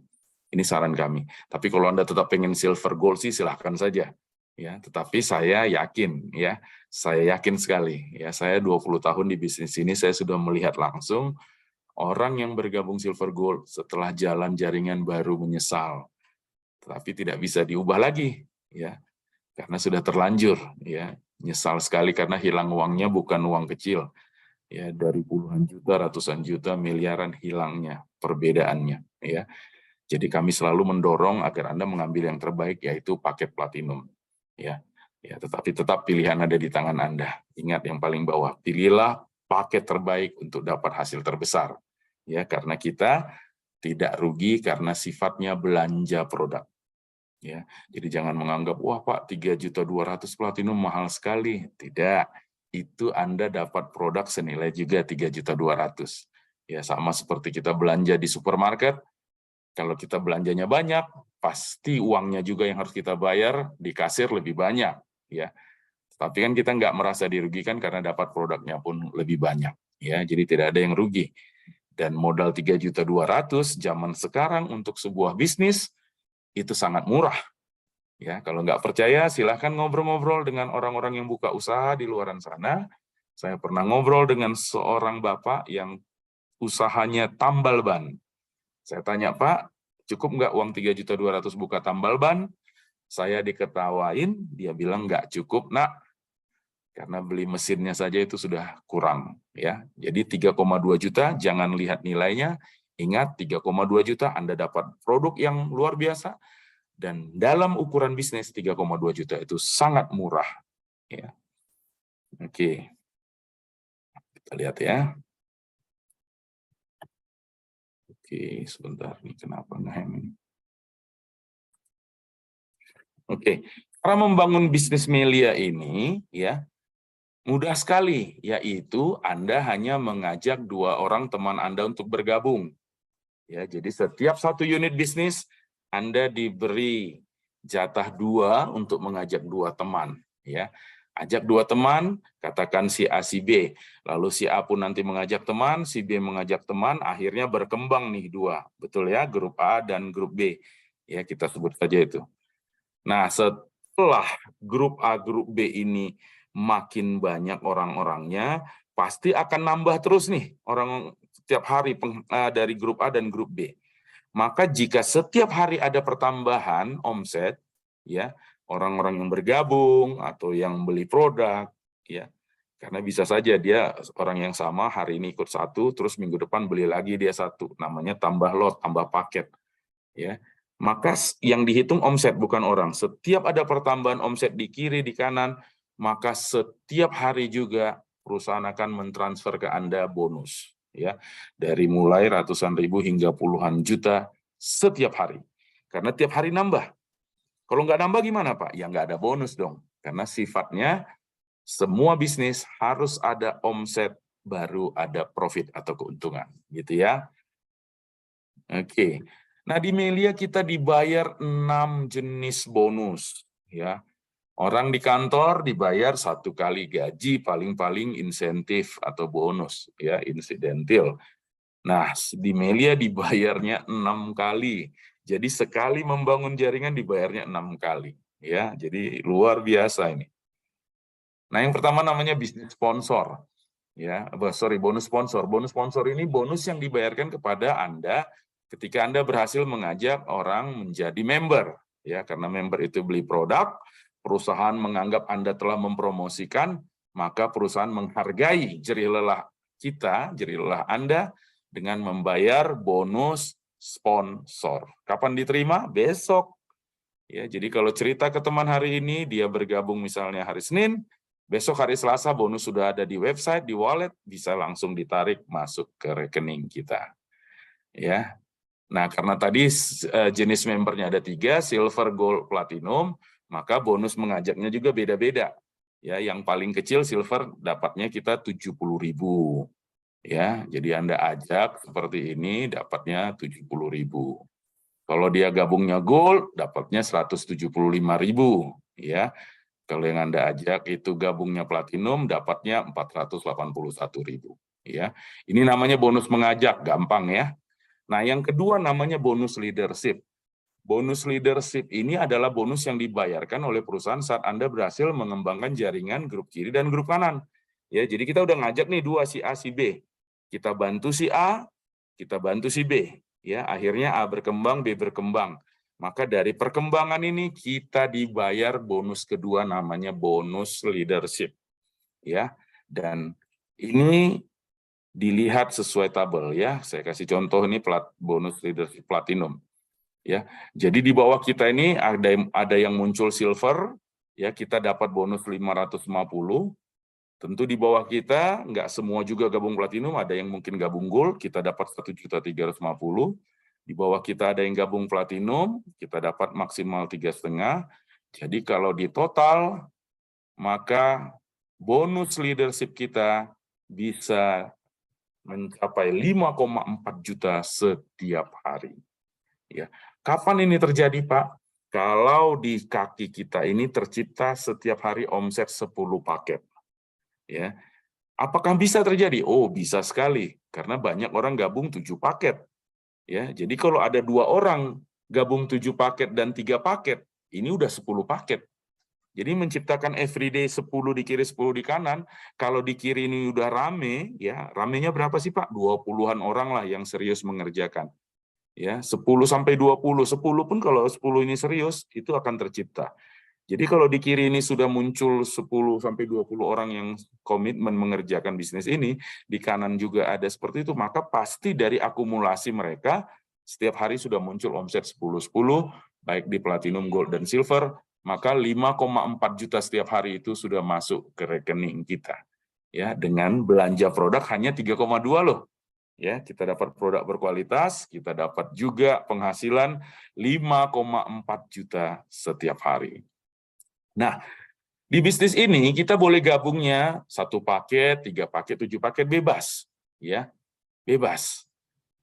Ini saran kami. Tapi kalau Anda tetap pengen silver gold sih silahkan saja. Ya, tetapi saya yakin ya, saya yakin sekali ya, saya 20 tahun di bisnis ini saya sudah melihat langsung orang yang bergabung silver gold setelah jalan jaringan baru menyesal. Tapi tidak bisa diubah lagi ya, karena sudah terlanjur ya, nyesal sekali karena hilang uangnya bukan uang kecil ya, dari puluhan juta, ratusan juta, miliaran hilangnya perbedaannya ya. Jadi kami selalu mendorong agar Anda mengambil yang terbaik, yaitu paket platinum ya. Ya, tetapi tetap pilihan ada di tangan Anda. Ingat yang paling bawah, pilihlah paket terbaik untuk dapat hasil terbesar ya, karena kita tidak rugi karena sifatnya belanja produk. Ya, jadi jangan menganggap, wah Pak 3.200.000 platinum mahal sekali. Tidak, itu Anda dapat produk senilai juga 3.200.000. Ya, sama seperti kita belanja di supermarket, kalau kita belanjanya banyak, pasti uangnya juga yang harus kita bayar di kasir lebih banyak. Ya, tapi kan kita nggak merasa dirugikan karena dapat produknya pun lebih banyak. Ya, jadi tidak ada yang rugi. Dan modal 3.200.000 zaman sekarang untuk sebuah bisnis, itu sangat murah. Ya, kalau nggak percaya, silahkan ngobrol-ngobrol dengan orang-orang yang buka usaha di luar sana. Saya pernah ngobrol dengan seorang bapak yang usahanya tambal ban. Saya tanya, Pak, cukup nggak uang 3.200.000 buka tambal ban? Saya diketawain, dia bilang nggak cukup, nak. Karena beli mesinnya saja itu sudah kurang. Ya, jadi 3,2 juta, jangan lihat nilainya. Ingat, 3,2 juta Anda dapat produk yang luar biasa. Dan dalam ukuran bisnis 3,2 juta itu sangat murah. Ya. Oke, kita lihat ya. Oke, sebentar nih kenapa nge-hang ini. Oke, Cara membangun bisnis Melia ini ya mudah sekali, yaitu Anda hanya mengajak 2 orang teman Anda untuk bergabung. Ya, jadi setiap satu unit bisnis Anda diberi jatah 2 untuk mengajak 2 teman. Ya, ajak 2 teman, katakan si A, si B. Lalu si A pun nanti mengajak teman, si B mengajak teman, akhirnya berkembang nih 2. Betul ya, grup A dan grup B. Ya, kita sebut saja itu. Nah, setelah grup A, grup B ini makin banyak orang-orangnya, pasti akan nambah terus nih orang setiap hari dari grup A dan grup B. Maka jika setiap hari ada pertambahan omset, ya orang-orang yang bergabung atau yang beli produk, ya karena bisa saja dia orang yang sama hari ini ikut 1, terus minggu depan beli lagi dia 1, namanya tambah lot, tambah paket, ya. Maka yang dihitung omset bukan orang. Setiap ada pertambahan omset di kiri, di kanan, maka setiap hari juga perusahaan akan mentransfer ke Anda bonus. Ya, dari mulai ratusan ribu hingga puluhan juta setiap hari. Karena tiap hari nambah. Kalau nggak nambah gimana Pak? Ya nggak ada bonus dong. Karena sifatnya semua bisnis harus ada omset baru ada profit atau keuntungan. Gitu ya. Oke. Nah, di Melia kita dibayar 6 jenis bonus, ya. Orang di kantor dibayar 1 kali gaji, paling-paling insentif atau bonus, ya, insidentil. Nah, di Melia dibayarnya 6 kali. Jadi sekali membangun jaringan dibayarnya 6 kali, ya. Jadi luar biasa ini. Nah, yang pertama namanya bisnis sponsor, ya. Bonus sponsor. Bonus sponsor ini bonus yang dibayarkan kepada Anda ketika Anda berhasil mengajak orang menjadi member, ya, karena member itu beli produk, perusahaan menganggap Anda telah mempromosikan, maka perusahaan menghargai jerih lelah kita, jerih lelah Anda dengan membayar bonus sponsor. Kapan diterima? Besok. Ya, jadi kalau cerita ke teman hari ini, dia bergabung misalnya hari Senin, besok hari Selasa bonus sudah ada di website, di wallet, bisa langsung ditarik masuk ke rekening kita. Ya. Nah, karena tadi jenis membernya ada 3, silver, gold, platinum, maka bonus mengajaknya juga beda-beda. Ya, yang paling kecil silver dapatnya kita 70.000. Ya, jadi Anda ajak seperti ini dapatnya 70.000. Kalau dia gabungnya gold dapatnya 175.000, ya. Kalau yang Anda ajak itu gabungnya platinum dapatnya 481.000, ya. Ini namanya bonus mengajak, gampang ya. Nah, yang kedua namanya bonus leadership. Bonus leadership ini adalah bonus yang dibayarkan oleh perusahaan saat Anda berhasil mengembangkan jaringan grup kiri dan grup kanan. Ya, jadi kita udah ngajak nih 2, si A, si B. Kita bantu si A, kita bantu si B. Ya, akhirnya A berkembang, B berkembang. Maka dari perkembangan ini kita dibayar bonus kedua namanya bonus leadership. Ya, dan ini dilihat sesuai tabel ya. Saya kasih contoh ini bonus leadership platinum. Ya. Jadi di bawah kita ini ada yang muncul silver, ya kita dapat bonus 550. Tentu di bawah kita nggak semua juga gabung platinum, ada yang mungkin gabung gold, kita dapat 1.350. Di bawah kita ada yang gabung platinum, kita dapat maksimal 3,5. Jadi kalau di total maka bonus leadership kita bisa mencapai 5,4 juta setiap hari. Ya. Kapan ini terjadi, Pak? Kalau di kaki kita ini tercipta setiap hari omset 10 paket. Ya. Apakah bisa terjadi? Oh, bisa sekali. Karena banyak orang gabung 7 paket. Ya, jadi kalau ada 2 orang gabung 7 paket dan 3 paket, ini udah 10 paket. Jadi menciptakan everyday 10 di kiri, 10 di kanan, kalau di kiri ini udah rame, ya ramenya berapa sih Pak? 20-an orang lah yang serius mengerjakan. Ya, 10 sampai 20, 10 pun kalau 10 ini serius, itu akan tercipta. Jadi kalau di kiri ini sudah muncul 10 sampai 20 orang yang komitmen mengerjakan bisnis ini, di kanan juga ada seperti itu, maka pasti dari akumulasi mereka, setiap hari sudah muncul omset 10-10, baik di platinum, gold, dan silver, maka 5,4 juta setiap hari itu sudah masuk ke rekening kita. Ya, dengan belanja produk hanya 3,2 loh. Ya, kita dapat produk berkualitas, kita dapat juga penghasilan 5,4 juta setiap hari. Nah, di bisnis ini kita boleh gabungnya 1 paket, 3 paket, 7 paket, bebas, ya, bebas.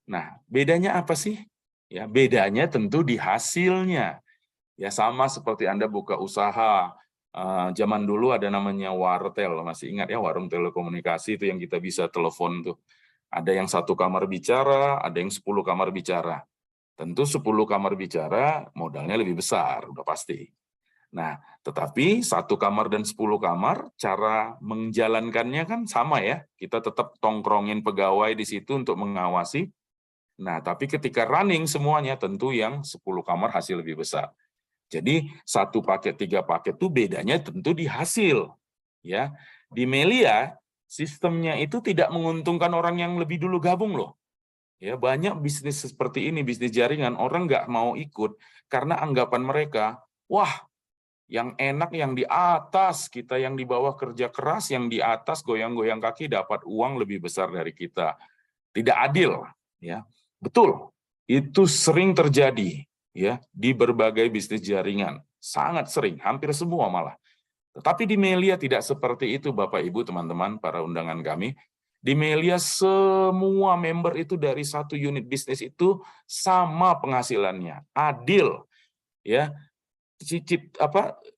Nah, bedanya apa sih? Ya, bedanya tentu di hasilnya. Ya, sama seperti Anda buka usaha. Zaman dulu ada namanya wartel, masih ingat ya, warung telekomunikasi itu yang kita bisa telepon tuh. Ada yang 1 kamar bicara, ada yang 10 kamar bicara. Tentu 10 kamar bicara modalnya lebih besar, udah pasti. Nah, tetapi 1 kamar dan 10 kamar, cara menjalankannya kan sama ya. Kita tetap tongkrongin pegawai di situ untuk mengawasi. Nah, tapi ketika running semuanya, tentu yang 10 kamar hasil lebih besar. Jadi 1 paket, 3 paket itu bedanya tentu di hasil. Ya, di Melia, sistemnya itu tidak menguntungkan orang yang lebih dulu gabung loh. Ya, banyak bisnis seperti ini, bisnis jaringan, orang nggak mau ikut karena anggapan mereka, wah, yang enak yang di atas, kita yang di bawah kerja keras, yang di atas goyang-goyang kaki dapat uang lebih besar dari kita. Tidak adil, ya. Betul, itu sering terjadi ya di berbagai bisnis jaringan. Sangat sering, hampir semua malah. Tetapi di Melia tidak seperti itu, Bapak Ibu, teman-teman, para undangan kami. Di Melia semua member itu dari 1 unit bisnis itu sama penghasilannya, adil, ya.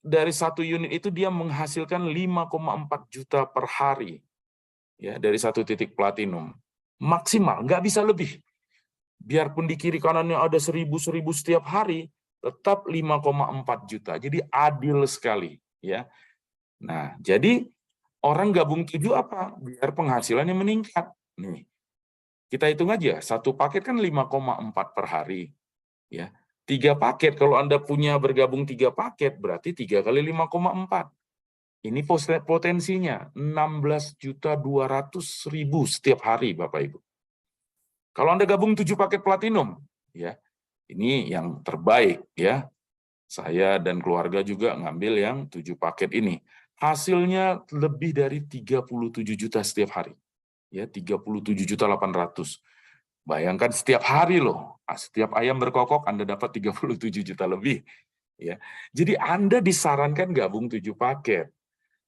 Dari 1 unit itu dia menghasilkan 5,4 juta per hari, ya, dari 1 titik platinum maksimal, nggak bisa lebih. Biarpun di kiri kanannya ada 1000 setiap hari, tetap 5,4 juta. Jadi adil sekali, ya. Nah, jadi orang gabung 7 apa? Biar penghasilannya meningkat. Nih, kita hitung aja, 1 paket kan 5,4 per hari, ya. 3 paket, kalau Anda punya bergabung 3 paket, berarti 3 kali 5,4. Ini potensinya 16.200.000 setiap hari, Bapak Ibu. Kalau Anda gabung 7 paket platinum, ya, ini yang terbaik, ya. Saya dan keluarga juga ngambil yang 7 paket ini. Hasilnya lebih dari 37 juta setiap hari. Ya, 37.800.000. Bayangkan setiap hari loh, setiap ayam berkokok Anda dapat 37 juta lebih. Ya. Jadi Anda disarankan gabung 7 paket.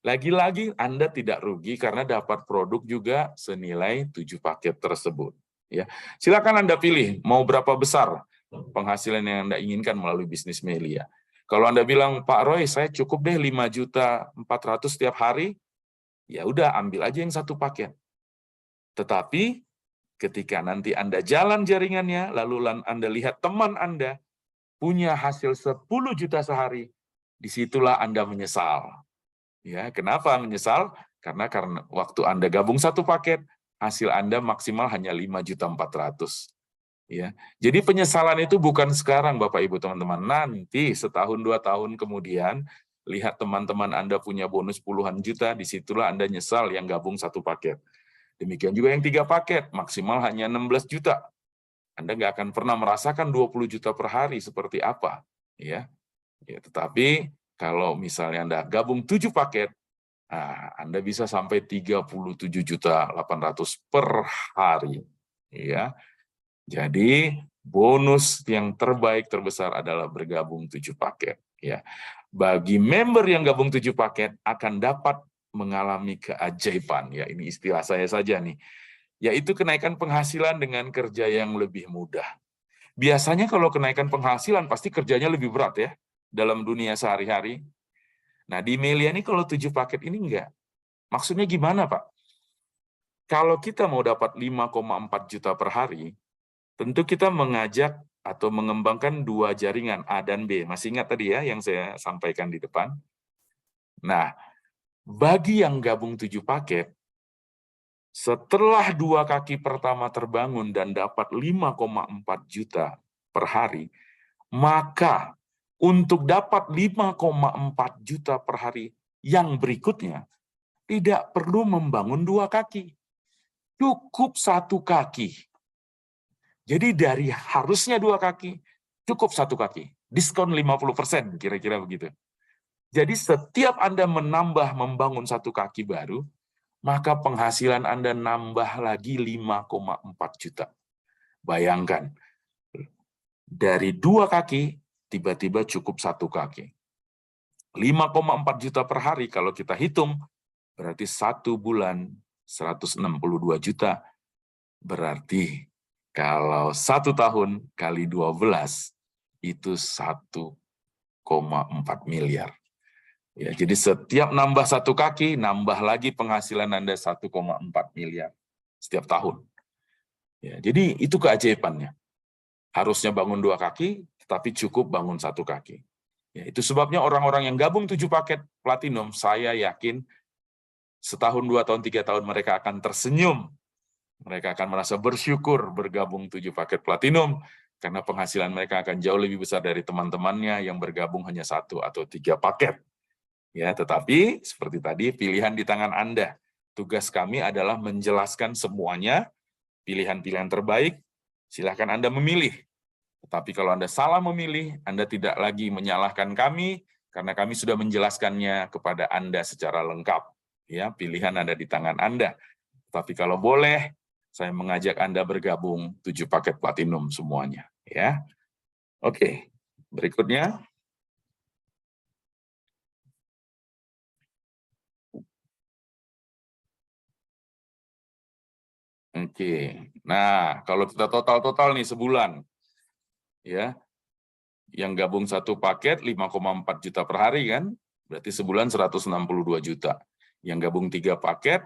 Lagi-lagi Anda tidak rugi karena dapat produk juga senilai 7 paket tersebut. Ya. Silakan Anda pilih mau berapa besar penghasilan yang Anda inginkan melalui bisnis Melia. Kalau Anda bilang, Pak Roy, saya cukup deh 5.400.000 setiap hari, ya udah ambil aja yang 1 paket. Tetapi ketika nanti Anda jalan jaringannya, lalu Anda lihat teman Anda punya hasil 10 juta sehari, disitulah Anda menyesal. Ya, kenapa menyesal? Karena waktu Anda gabung 1 paket, hasil Anda maksimal hanya 5.400.000. Ya, jadi penyesalan itu bukan sekarang, Bapak Ibu teman-teman. Nanti setahun 2 tahun kemudian, lihat teman-teman Anda punya bonus puluhan juta, disitulah Anda nyesal yang gabung 1 paket. Demikian juga yang 3 paket, maksimal hanya 16 juta. Anda nggak akan pernah merasakan 20 juta per hari seperti apa. Ya, tetapi kalau misalnya Anda gabung 7 paket, Anda bisa sampai 37.800.000 per hari. Ya, jadi bonus yang terbaik terbesar adalah bergabung 7 paket. Ya, bagi member yang gabung 7 paket akan dapat mengalami keajaiban. Ya, ini istilah saya saja nih. Yaitu kenaikan penghasilan dengan kerja yang lebih mudah. Biasanya kalau kenaikan penghasilan pasti kerjanya lebih berat ya dalam dunia sehari-hari. Nah, di Melia ini kalau 7 paket ini enggak. Maksudnya gimana, Pak? Kalau kita mau dapat 5,4 juta per hari, tentu kita mengajak atau mengembangkan 2 jaringan A dan B. Masih ingat tadi ya yang saya sampaikan di depan? Nah, bagi yang gabung 7 paket, setelah 2 kaki pertama terbangun dan dapat 5,4 juta per hari, maka untuk dapat 5,4 juta per hari yang berikutnya, tidak perlu membangun 2 kaki. Cukup 1 kaki. Jadi dari harusnya 2 kaki, cukup 1 kaki. Diskon 50%, kira-kira begitu. Jadi setiap Anda menambah membangun 1 kaki baru, maka penghasilan Anda nambah lagi 5,4 juta. Bayangkan, dari 2 kaki, tiba-tiba cukup 1 kaki. 5,4 juta per hari kalau kita hitung, berarti 1 bulan 162 juta. Berarti kalau 1 tahun kali 12 itu 1,4 miliar. Ya, jadi setiap nambah 1 kaki, nambah lagi penghasilan Anda 1,4 miliar setiap tahun. Ya, jadi itu keajaibannya. Harusnya bangun 2 kaki, tapi cukup bangun 1 kaki. Ya, itu sebabnya orang-orang yang gabung 7 paket platinum, saya yakin setahun, 2 tahun, 3 tahun mereka akan tersenyum. Mereka akan merasa bersyukur bergabung 7 paket platinum, karena penghasilan mereka akan jauh lebih besar dari teman-temannya yang bergabung hanya 1 atau 3 paket. Ya, tetapi seperti tadi, pilihan di tangan Anda. Tugas kami adalah menjelaskan semuanya, pilihan-pilihan terbaik, silakan Anda memilih. Tetapi kalau Anda salah memilih, Anda tidak lagi menyalahkan kami, karena kami sudah menjelaskannya kepada Anda secara lengkap. Ya, pilihan ada di tangan Anda. Tapi kalau boleh, saya mengajak Anda bergabung 7 paket platinum semuanya. Ya, oke. Berikutnya. Oke, nah kalau kita total nih sebulan, ya, yang gabung 1 paket 5,4 juta per hari kan, berarti sebulan 162 juta. Yang gabung 3 paket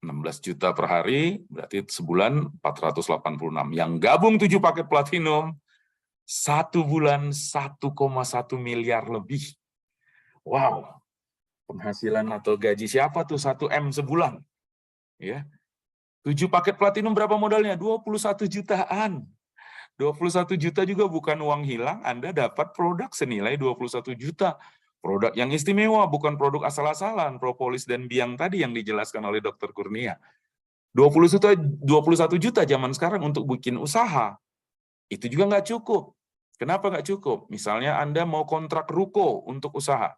16 juta per hari, berarti sebulan 486. Yang gabung 7 paket platinum, 1 bulan 1,1 miliar lebih. Wow, penghasilan atau gaji siapa tuh 1 M sebulan? Ya. 7 paket platinum berapa modalnya? 21 jutaan. 21 juta juga bukan uang hilang, Anda dapat produk senilai 21 juta. Produk yang istimewa, bukan produk asal-asalan, propolis dan biang tadi yang dijelaskan oleh Dr. Kurnia. 21 juta zaman sekarang untuk bikin usaha, itu juga nggak cukup. Kenapa nggak cukup? Misalnya Anda mau kontrak ruko untuk usaha.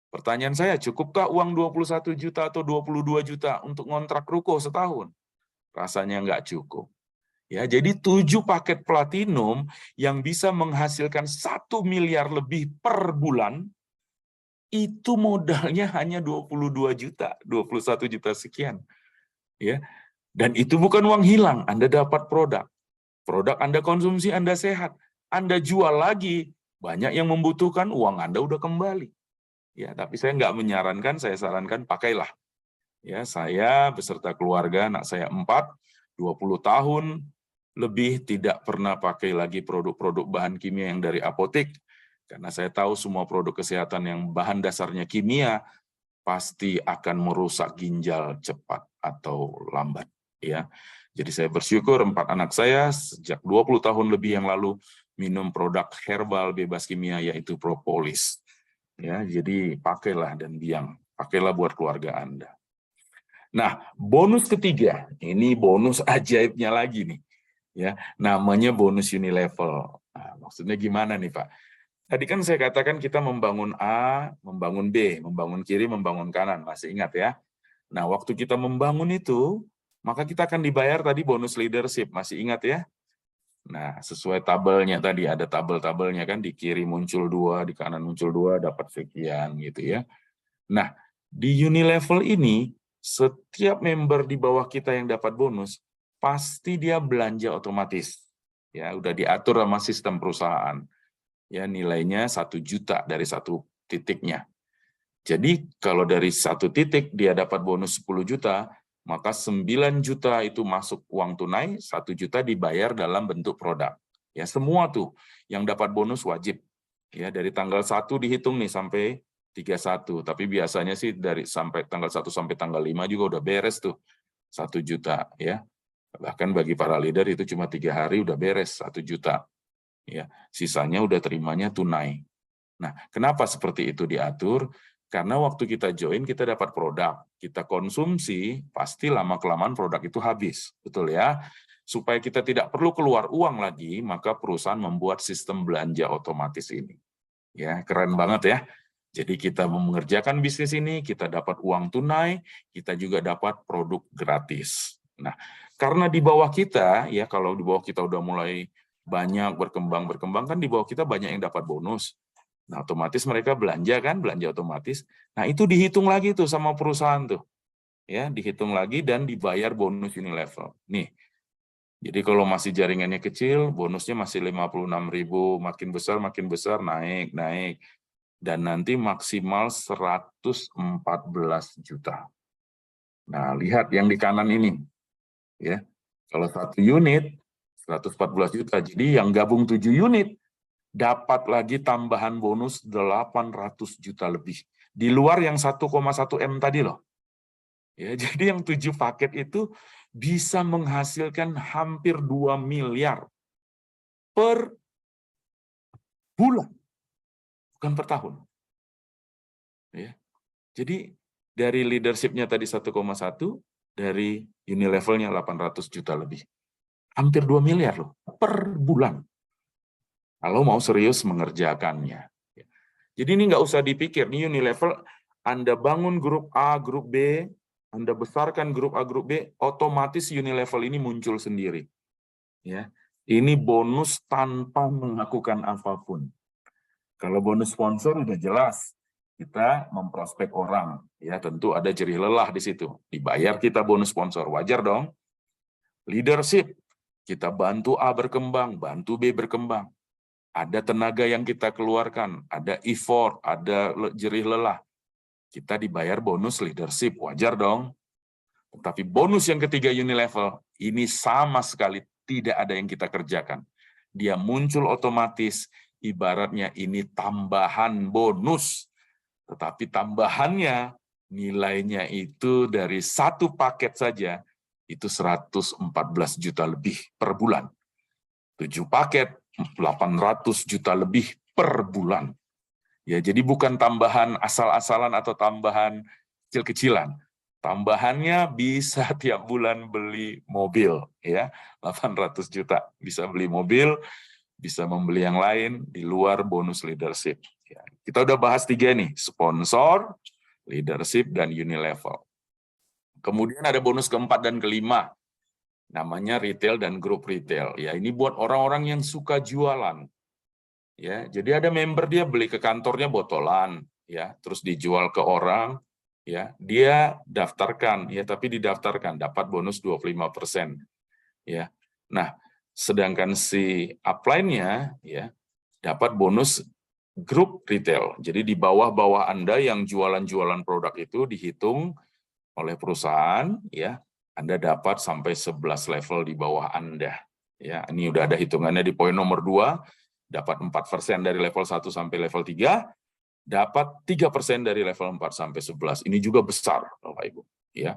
Pertanyaan saya, cukupkah uang 21 juta atau 22 juta untuk ngontrak ruko setahun? Rasanya nggak cukup. Ya, jadi 7 paket platinum yang bisa menghasilkan 1 miliar lebih per bulan, itu modalnya hanya 22 juta, 21 juta sekian. Ya, dan itu bukan uang hilang, Anda dapat produk. Produk Anda konsumsi, Anda sehat. Anda jual lagi, banyak yang membutuhkan, uang Anda udah kembali. Ya, tapi saya nggak menyarankan, saya sarankan pakailah. Ya, saya beserta keluarga, anak saya 4, 20 tahun, lebih tidak pernah pakai lagi produk-produk bahan kimia yang dari apotek, karena saya tahu semua produk kesehatan yang bahan dasarnya kimia pasti akan merusak ginjal cepat atau lambat. Ya, jadi saya bersyukur 4 anak saya sejak 20 tahun lebih yang lalu minum produk herbal bebas kimia yaitu propolis. Ya, jadi pakailah dan biang, pakailah buat keluarga Anda. Nah, bonus ketiga, ini bonus ajaibnya lagi nih. Ya, namanya bonus unilevel. Nah, maksudnya gimana nih, Pak? Tadi kan saya katakan kita membangun A, membangun B, membangun kiri, membangun kanan. Masih ingat ya? Nah, waktu kita membangun itu, maka kita akan dibayar tadi bonus leadership. Masih ingat ya? Nah, sesuai tabelnya tadi, ada tabel-tabelnya kan, di kiri muncul 2, di kanan muncul 2, dapat sekian gitu ya. Nah, di unilevel ini, setiap member di bawah kita yang dapat bonus, pasti dia belanja otomatis. Ya, udah diatur sama sistem perusahaan. Ya, nilainya 1 juta dari 1 titiknya. Jadi, kalau dari 1 titik dia dapat bonus 10 juta, maka 9 juta itu masuk uang tunai, 1 juta dibayar dalam bentuk produk. Ya, semua tuh yang dapat bonus wajib. Ya, dari tanggal 1 dihitung nih sampai 31, tapi biasanya sih dari sampai tanggal 1 sampai tanggal 5 juga udah beres tuh 1 juta ya. Bahkan bagi para leader itu cuma 3 hari udah beres 1 juta. Ya, sisanya udah terimanya tunai. Nah, kenapa seperti itu diatur? Karena waktu kita join kita dapat produk, kita konsumsi, pasti lama-kelamaan produk itu habis, betul ya? Supaya kita tidak perlu keluar uang lagi, maka perusahaan membuat sistem belanja otomatis ini. Ya, keren banget ya. Jadi kita mengerjakan bisnis ini, kita dapat uang tunai, kita juga dapat produk gratis. Nah, karena di bawah kita, ya kalau di bawah kita udah mulai banyak berkembang kan di bawah kita banyak yang dapat bonus. Nah, otomatis mereka belanja kan, belanja otomatis. Nah, itu dihitung lagi tuh sama perusahaan tuh. Ya, dihitung lagi dan dibayar bonus Unilevel. Nih. Jadi kalau masih jaringannya kecil, bonusnya masih 56.000, makin besar naik. Dan nanti maksimal 114 juta. Nah, lihat yang di kanan ini. Ya. Kalau 1 unit 114 juta. Jadi yang gabung 7 unit dapat lagi tambahan bonus 800 juta lebih. Di luar yang 1,1 M tadi loh. Ya, jadi yang 7 paket itu bisa menghasilkan hampir 2 miliar per bulan, bukan per tahun. Ya. Jadi dari leadership-nya tadi 1,1, dari Unilevel-nya 800 juta lebih. Hampir 2 miliar loh per bulan. Kalau mau serius mengerjakannya. Jadi ini nggak usah dipikir, nih Unilevel, Anda bangun grup A, grup B, Anda besarkan grup A, grup B, otomatis Unilevel ini muncul sendiri. Ya, ini bonus tanpa melakukan apapun. Kalau bonus sponsor udah jelas, kita memprospek orang, ya tentu ada jerih lelah di situ. Dibayar kita bonus sponsor, wajar dong. Leadership, kita bantu A berkembang, bantu B berkembang. Ada tenaga yang kita keluarkan, ada effort, ada jerih lelah. Kita dibayar bonus leadership, wajar dong. Tapi bonus yang ketiga Unilevel, ini sama sekali tidak ada yang kita kerjakan. Dia muncul otomatis, ibaratnya ini tambahan bonus. Tetapi tambahannya, nilainya itu dari 1 paket saja, itu 114 juta lebih per bulan. 7 paket, 800 juta lebih per bulan. Ya, jadi bukan tambahan asal-asalan atau tambahan kecil-kecilan. Tambahannya bisa tiap bulan beli mobil, ya, 800 juta. Bisa beli mobil, bisa membeli yang lain di luar bonus leadership. Ya, kita udah bahas 3 nih, sponsor, leadership, dan Unilevel. Kemudian ada bonus keempat dan kelima, namanya retail dan grup retail. Ya, ini buat orang-orang yang suka jualan. Ya, jadi ada member dia beli ke kantornya botolan, ya, terus dijual ke orang, ya, dia daftarkan, ya, tapi didaftarkan dapat bonus 25%. Ya. Nah, sedangkan si upline-nya, ya, dapat bonus grup retail. Jadi di bawah-bawah Anda yang jualan-jualan produk itu dihitung oleh perusahaan, ya, Anda dapat sampai 11 level di bawah Anda. Ya, ini udah ada hitungannya di poin nomor 2, dapat 4% dari level 1 sampai level 3, dapat 3% dari level 4 sampai 11. Ini juga besar, Bapak Ibu. Ya.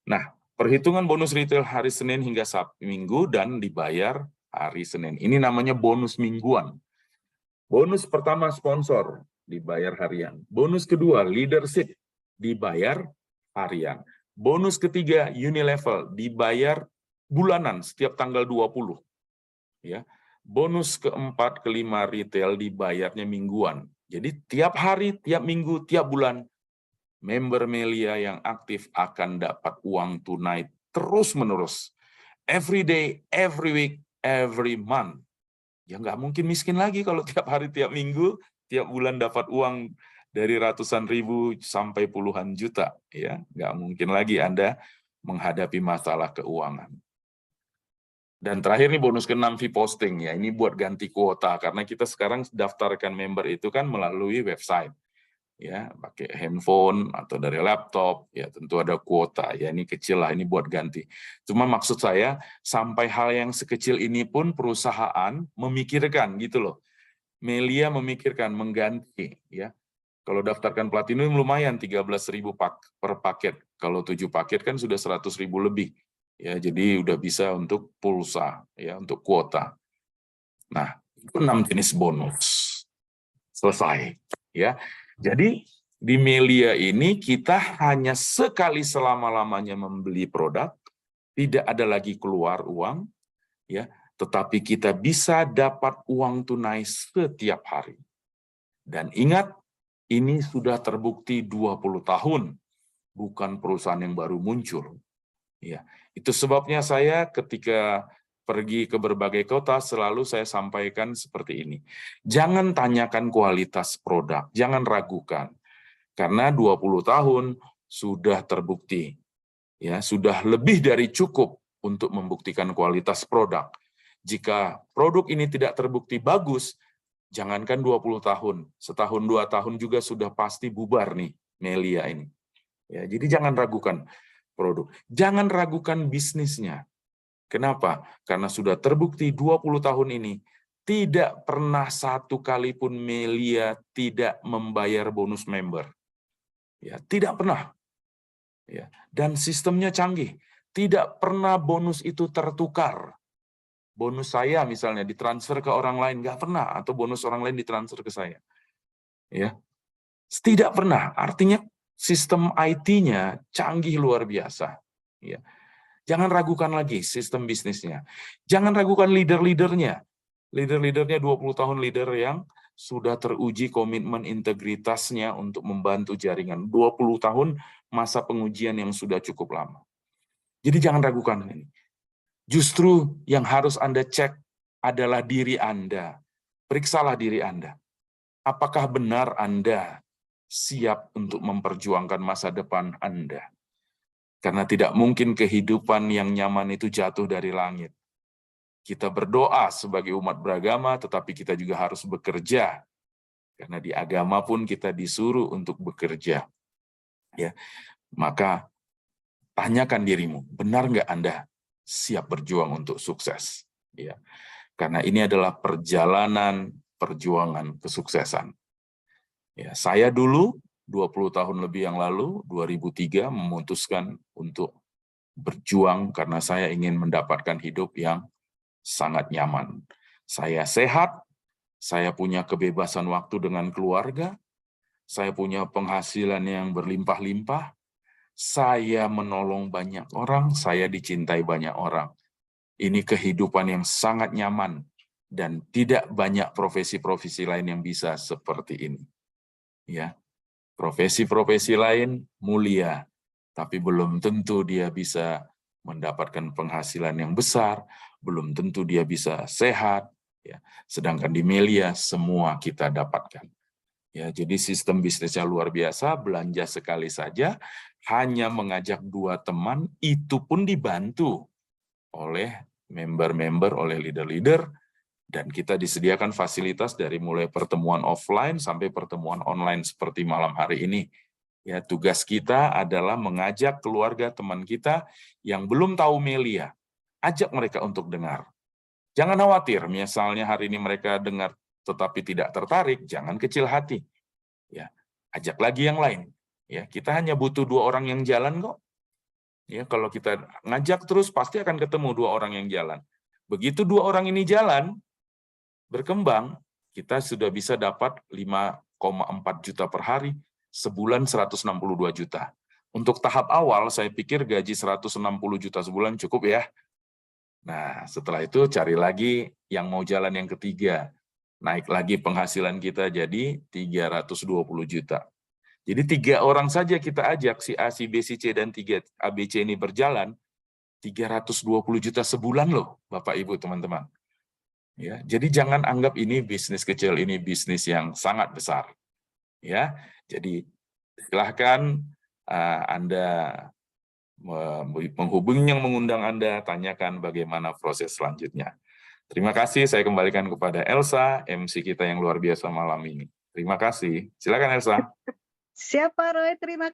Nah, perhitungan bonus retail hari Senin hingga Sabtu Minggu dan dibayar hari Senin. Ini namanya bonus mingguan. Bonus pertama sponsor, dibayar harian. Bonus kedua leadership, dibayar harian. Bonus ketiga Unilevel, dibayar bulanan setiap tanggal 20. Ya. Bonus keempat, kelima retail dibayarnya mingguan. Jadi tiap hari, tiap minggu, tiap bulan, member Melia yang aktif akan dapat uang tunai terus-menerus. Every day, every week, every month. Ya nggak mungkin miskin lagi kalau tiap hari, tiap minggu, tiap bulan dapat uang dari ratusan ribu sampai puluhan juta. Ya, nggak mungkin lagi Anda menghadapi masalah keuangan. Dan terakhir nih bonus ke-6 fee posting, ya ini buat ganti kuota karena kita sekarang daftarkan member itu kan melalui website, ya pakai handphone atau dari laptop, ya tentu ada kuota, ya ini kecil lah, ini buat ganti. Cuma maksud saya sampai hal yang sekecil ini pun perusahaan memikirkan gitu loh. Melia memikirkan mengganti, ya. Kalau daftarkan platinum lumayan 13.000 per paket, kalau 7 paket kan sudah 100.000 lebih. Ya, jadi udah bisa untuk pulsa, ya, untuk kuota. Nah, itu 6 jenis bonus. Selesai, ya. Jadi di Melia ini kita hanya sekali selama-lamanya membeli produk, tidak ada lagi keluar uang, ya, tetapi kita bisa dapat uang tunai setiap hari. Dan ingat, ini sudah terbukti 20 tahun, bukan perusahaan yang baru muncul. Ya, itu sebabnya saya ketika pergi ke berbagai kota, selalu saya sampaikan seperti ini. Jangan tanyakan kualitas produk, jangan ragukan. Karena 20 tahun sudah terbukti. Ya, sudah lebih dari cukup untuk membuktikan kualitas produk. Jika produk ini tidak terbukti bagus, jangankan 20 tahun, setahun 2 tahun juga sudah pasti bubar nih Melia ini. Ya, jadi jangan ragukan produk. Jangan ragukan bisnisnya. Kenapa? Karena sudah terbukti 20 tahun ini tidak pernah satu kali pun Melia tidak membayar bonus member. Ya, tidak pernah. Ya, dan sistemnya canggih. Tidak pernah bonus itu tertukar. Bonus saya misalnya ditransfer ke orang lain, nggak pernah. Atau bonus orang lain ditransfer ke saya. Ya, tidak pernah. Artinya sistem IT-nya canggih luar biasa. Ya. Jangan ragukan lagi sistem bisnisnya. Jangan ragukan leader-leadernya. Leader-leadernya 20 tahun leader yang sudah teruji komitmen integritasnya untuk membantu jaringan. 20 tahun masa pengujian yang sudah cukup lama. Jadi jangan ragukan ini. Justru yang harus Anda cek adalah diri Anda. Periksalah diri Anda. Apakah benar Anda siap untuk memperjuangkan masa depan Anda? Karena tidak mungkin kehidupan yang nyaman itu jatuh dari langit. Kita berdoa sebagai umat beragama, tetapi kita juga harus bekerja. Karena di agama pun kita disuruh untuk bekerja. Ya, maka tanyakan dirimu, benar nggak Anda siap berjuang untuk sukses? Ya, karena ini adalah perjalanan perjuangan kesuksesan. Ya, saya dulu 20 tahun lebih yang lalu, 2003, memutuskan untuk berjuang karena saya ingin mendapatkan hidup yang sangat nyaman. Saya sehat, saya punya kebebasan waktu dengan keluarga, saya punya penghasilan yang berlimpah-limpah, saya menolong banyak orang, saya dicintai banyak orang. Ini kehidupan yang sangat nyaman, dan tidak banyak profesi-profesi lain yang bisa seperti ini. Ya. Profesi-profesi lain mulia, tapi belum tentu dia bisa mendapatkan penghasilan yang besar, belum tentu dia bisa sehat. Ya. Sedangkan di Melia semua kita dapatkan. Ya, jadi sistem bisnisnya luar biasa, belanja sekali saja, hanya mengajak 2 teman, itu pun dibantu oleh member-member, oleh leader-leader, dan kita disediakan fasilitas dari mulai pertemuan offline sampai pertemuan online seperti malam hari ini. Ya, tugas kita adalah mengajak keluarga teman kita yang belum tahu Melia, ajak mereka untuk dengar. Jangan khawatir, misalnya hari ini mereka dengar tetapi tidak tertarik, jangan kecil hati. Ya, ajak lagi yang lain. Ya, kita hanya butuh 2 orang yang jalan kok. Ya, kalau kita ngajak terus pasti akan ketemu 2 orang yang jalan. Begitu 2 orang ini jalan, berkembang, kita sudah bisa dapat 5,4 juta per hari, sebulan 162 juta. Untuk tahap awal, saya pikir gaji 160 juta sebulan cukup ya. Nah, setelah itu cari lagi yang mau jalan yang ketiga. Naik lagi penghasilan kita jadi 320 juta. Jadi 3 orang saja kita ajak, si A, si B, si C, dan 3 ABC ini berjalan, 320 juta sebulan loh, Bapak Ibu teman-teman. Ya, jadi jangan anggap ini bisnis kecil, ini bisnis yang sangat besar. Ya, jadi silahkan Anda menghubungi yang mengundang Anda, tanyakan bagaimana proses selanjutnya. Terima kasih, saya kembalikan kepada Elsa, MC kita yang luar biasa malam ini. Terima kasih. Silakan Elsa. Siapa Roy? Terima